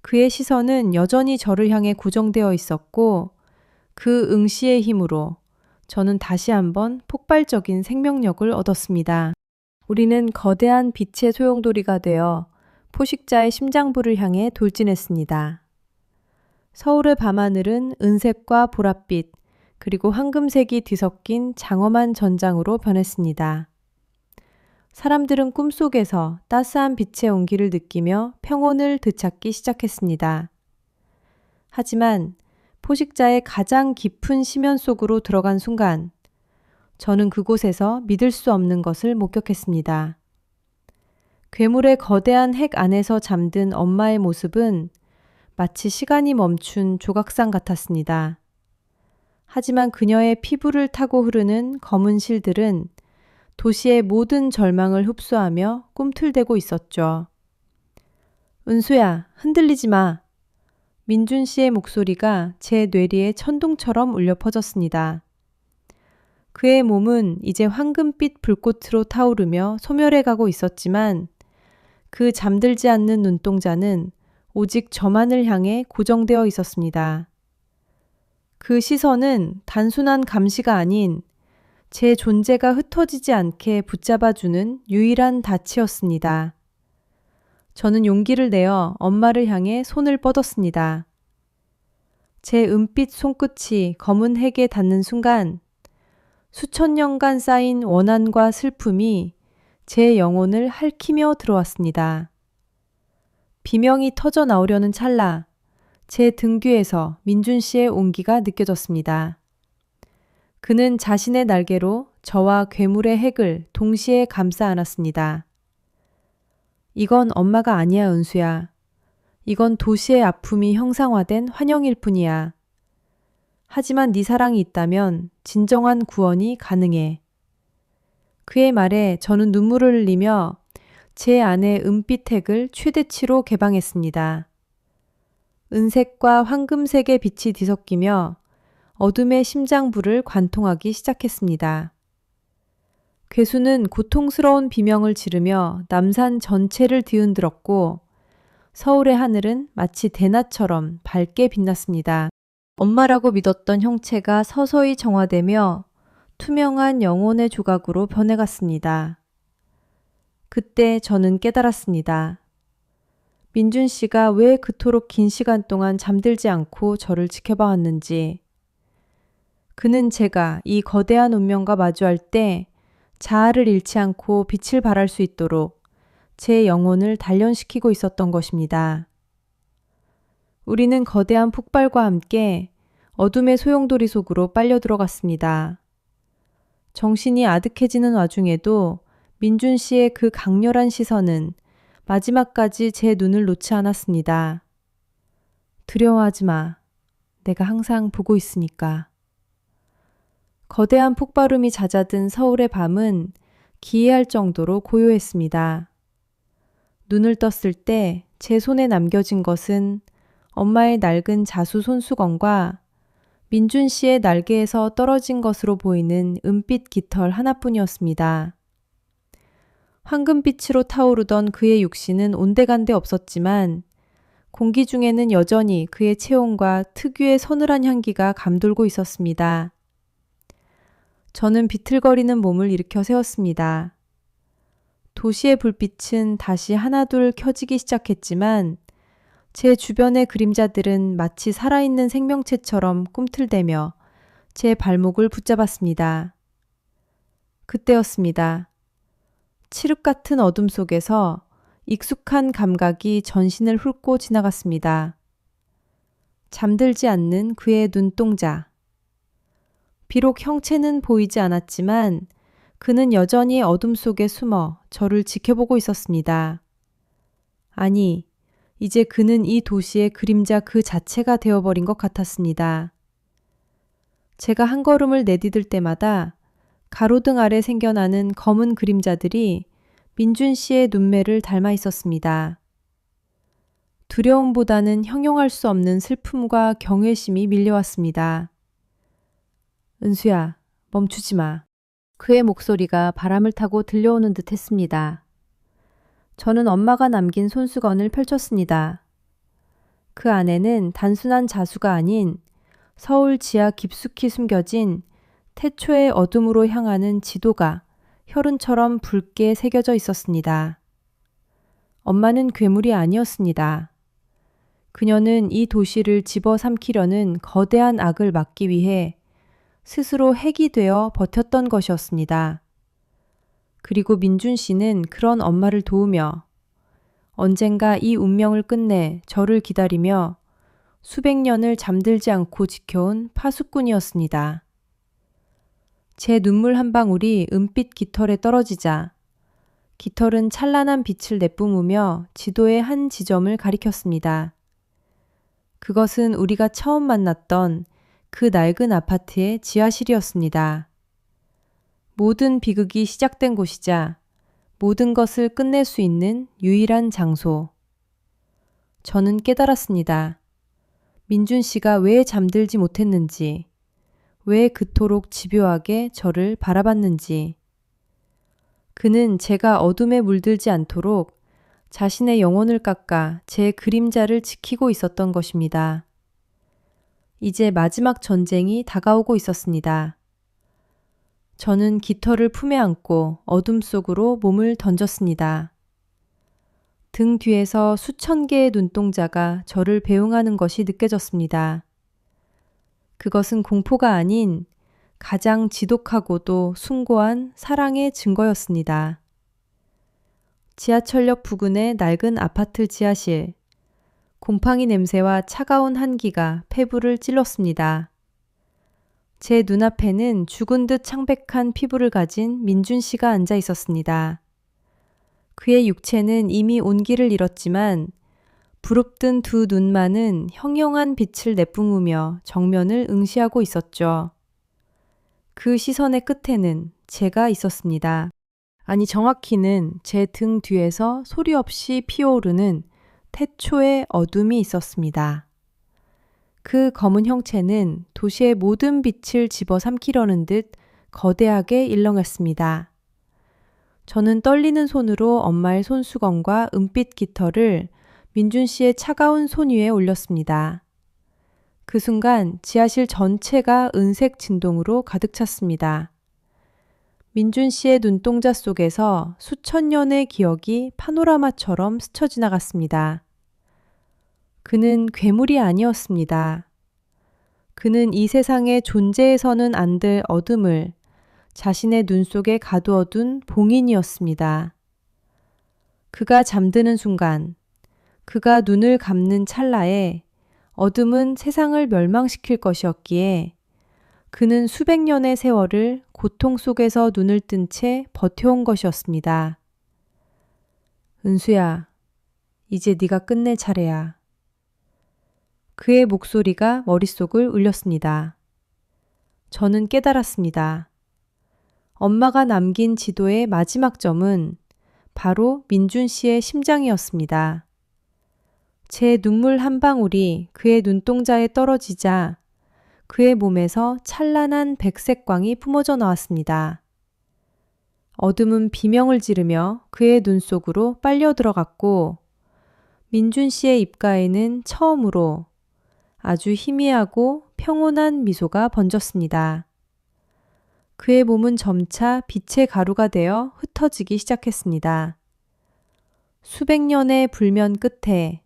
그의 시선은 여전히 저를 향해 고정되어 있었고 그 응시의 힘으로 저는 다시 한번 폭발적인 생명력을 얻었습니다. 우리는 거대한 빛의 소용돌이가 되어 포식자의 심장부를 향해 돌진했습니다. 서울의 밤하늘은 은색과 보랏빛 그리고 황금색이 뒤섞인 장엄한 전장으로 변했습니다. 사람들은 꿈속에서 따스한 빛의 온기를 느끼며 평온을 되찾기 시작했습니다. 하지만 포식자의 가장 깊은 심연 속으로 들어간 순간 저는 그곳에서 믿을 수 없는 것을 목격했습니다. 괴물의 거대한 핵 안에서 잠든 엄마의 모습은 마치 시간이 멈춘 조각상 같았습니다. 하지만 그녀의 피부를 타고 흐르는 검은 실들은 도시의 모든 절망을 흡수하며 꿈틀대고 있었죠. 은수야, 흔들리지 마. 민준 씨의 목소리가 제 뇌리에 천둥처럼 울려 퍼졌습니다. 그의 몸은 이제 황금빛 불꽃으로 타오르며 소멸해 가고 있었지만 그 잠들지 않는 눈동자는 오직 저만을 향해 고정되어 있었습니다. 그 시선은 단순한 감시가 아닌 제 존재가 흩어지지 않게 붙잡아주는 유일한 닻이었습니다. 저는 용기를 내어 엄마를 향해 손을 뻗었습니다. 제 은빛 손끝이 검은 핵에 닿는 순간 수천 년간 쌓인 원한과 슬픔이 제 영혼을 핥히며 들어왔습니다. 비명이 터져 나오려는 찰나 제 등 뒤에서 민준 씨의 온기가 느껴졌습니다. 그는 자신의 날개로 저와 괴물의 핵을 동시에 감싸 안았습니다. 이건 엄마가 아니야, 은수야. 이건 도시의 아픔이 형상화된 환영일 뿐이야. 하지만 네 사랑이 있다면 진정한 구원이 가능해. 그의 말에 저는 눈물을 흘리며 제 안의 은빛택을 최대치로 개방했습니다. 은색과 황금색의 빛이 뒤섞이며 어둠의 심장부를 관통하기 시작했습니다. 괴수는 고통스러운 비명을 지르며 남산 전체를 뒤흔들었고 서울의 하늘은 마치 대낮처럼 밝게 빛났습니다. 엄마라고 믿었던 형체가 서서히 정화되며 투명한 영혼의 조각으로 변해갔습니다. 그때 저는 깨달았습니다. 민준 씨가 왜 그토록 긴 시간 동안 잠들지 않고 저를 지켜봐 왔는지. 그는 제가 이 거대한 운명과 마주할 때 자아를 잃지 않고 빛을 발할 수 있도록 제 영혼을 단련시키고 있었던 것입니다. 우리는 거대한 폭발과 함께 어둠의 소용돌이 속으로 빨려 들어갔습니다. 정신이 아득해지는 와중에도 민준 씨의 그 강렬한 시선은 마지막까지 제 눈을 놓지 않았습니다. 두려워하지 마. 내가 항상 보고 있으니까. 거대한 폭발음이 잦아든 서울의 밤은 기이할 정도로 고요했습니다. 눈을 떴을 때 제 손에 남겨진 것은 엄마의 낡은 자수 손수건과 민준 씨의 날개에서 떨어진 것으로 보이는 은빛 깃털 하나뿐이었습니다. 황금빛으로 타오르던 그의 육신은 온데간데 없었지만 공기 중에는 여전히 그의 체온과 특유의 서늘한 향기가 감돌고 있었습니다. 저는 비틀거리는 몸을 일으켜 세웠습니다. 도시의 불빛은 다시 하나둘 켜지기 시작했지만 제 주변의 그림자들은 마치 살아있는 생명체처럼 꿈틀대며 제 발목을 붙잡았습니다. 그때였습니다. 칠흑 같은 어둠 속에서 익숙한 감각이 전신을 훑고 지나갔습니다. 잠들지 않는 그의 눈동자. 비록 형체는 보이지 않았지만 그는 여전히 어둠 속에 숨어 저를 지켜보고 있었습니다. 아니, 이제 그는 이 도시의 그림자 그 자체가 되어버린 것 같았습니다. 제가 한 걸음을 내디딜 때마다 가로등 아래 생겨나는 검은 그림자들이 민준 씨의 눈매를 닮아 있었습니다. 두려움보다는 형용할 수 없는 슬픔과 경외심이 밀려왔습니다. 은수야, 멈추지 마. 그의 목소리가 바람을 타고 들려오는 듯 했습니다. 저는 엄마가 남긴 손수건을 펼쳤습니다. 그 안에는 단순한 자수가 아닌 서울 지하 깊숙이 숨겨진 태초의 어둠으로 향하는 지도가 혈흔처럼 붉게 새겨져 있었습니다. 엄마는 괴물이 아니었습니다. 그녀는 이 도시를 집어삼키려는 거대한 악을 막기 위해 스스로 핵이 되어 버텼던 것이었습니다. 그리고 민준 씨는 그런 엄마를 도우며 언젠가 이 운명을 끝내 저를 기다리며 수백 년을 잠들지 않고 지켜온 파수꾼이었습니다. 제 눈물 한 방울이 은빛 깃털에 떨어지자 깃털은 찬란한 빛을 내뿜으며 지도의 한 지점을 가리켰습니다. 그것은 우리가 처음 만났던 그 낡은 아파트의 지하실이었습니다. 모든 비극이 시작된 곳이자 모든 것을 끝낼 수 있는 유일한 장소. 저는 깨달았습니다. 민준 씨가 왜 잠들지 못했는지, 왜 그토록 집요하게 저를 바라봤는지. 그는 제가 어둠에 물들지 않도록 자신의 영혼을 깎아 제 그림자를 지키고 있었던 것입니다. 이제 마지막 전쟁이 다가오고 있었습니다. 저는 깃털을 품에 안고 어둠 속으로 몸을 던졌습니다. 등 뒤에서 수천 개의 눈동자가 저를 배웅하는 것이 느껴졌습니다. 그것은 공포가 아닌 가장 지독하고도 숭고한 사랑의 증거였습니다. 지하철역 부근의 낡은 아파트 지하실. 곰팡이 냄새와 차가운 한기가 폐부를 찔렀습니다. 제 눈앞에는 죽은 듯 창백한 피부를 가진 민준 씨가 앉아 있었습니다. 그의 육체는 이미 온기를 잃었지만 부릅뜬 두 눈만은 형형한 빛을 내뿜으며 정면을 응시하고 있었죠. 그 시선의 끝에는 제가 있었습니다. 아니 정확히는 제 등 뒤에서 소리 없이 피어오르는 태초의 어둠이 있었습니다. 그 검은 형체는 도시의 모든 빛을 집어삼키려는 듯 거대하게 일렁였습니다. 저는 떨리는 손으로 엄마의 손수건과 은빛 깃털을 민준 씨의 차가운 손 위에 올렸습니다. 그 순간 지하실 전체가 은색 진동으로 가득 찼습니다. 민준 씨의 눈동자 속에서 수천 년의 기억이 파노라마처럼 스쳐 지나갔습니다. 그는 괴물이 아니었습니다. 그는 이 세상에 존재해서는 안 될 어둠을 자신의 눈 속에 가두어둔 봉인이었습니다. 그가 잠드는 순간, 그가 눈을 감는 찰나에 어둠은 세상을 멸망시킬 것이었기에 그는 수백 년의 세월을 고통 속에서 눈을 뜬 채 버텨온 것이었습니다. 은수야, 이제 네가 끝낼 차례야. 그의 목소리가 머릿속을 울렸습니다. 저는 깨달았습니다. 엄마가 남긴 지도의 마지막 점은 바로 민준 씨의 심장이었습니다. 제 눈물 한 방울이 그의 눈동자에 떨어지자 그의 몸에서 찬란한 백색 광이 뿜어져 나왔습니다. 어둠은 비명을 지르며 그의 눈 속으로 빨려 들어갔고 민준 씨의 입가에는 처음으로 아주 희미하고 평온한 미소가 번졌습니다. 그의 몸은 점차 빛의 가루가 되어 흩어지기 시작했습니다. 수백 년의 불면 끝에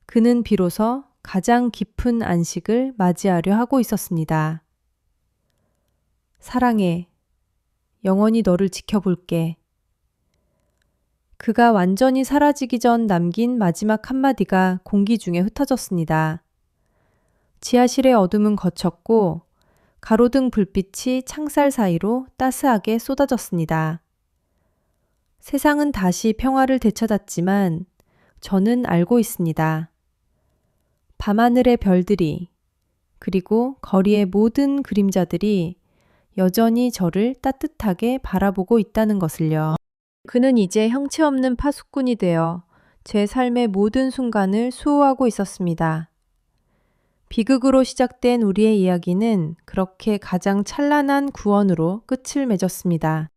그는 비로소 가장 깊은 안식을 맞이하려 하고 있었습니다. 사랑해. 영원히 너를 지켜볼게. 그가 완전히 사라지기 전 남긴 마지막 한마디가 공기 중에 흩어졌습니다. 지하실의 어둠은 거쳤고 가로등 불빛이 창살 사이로 따스하게 쏟아졌습니다. 세상은 다시 평화를 되찾았지만 저는 알고 있습니다. 밤하늘의 별들이 그리고 거리의 모든 그림자들이 여전히 저를 따뜻하게 바라보고 있다는 것을요. 그는 이제 형체 없는 파수꾼이 되어 제 삶의 모든 순간을 수호하고 있었습니다. 비극으로 시작된 우리의 이야기는 그렇게 가장 찬란한 구원으로 끝을 맺었습니다.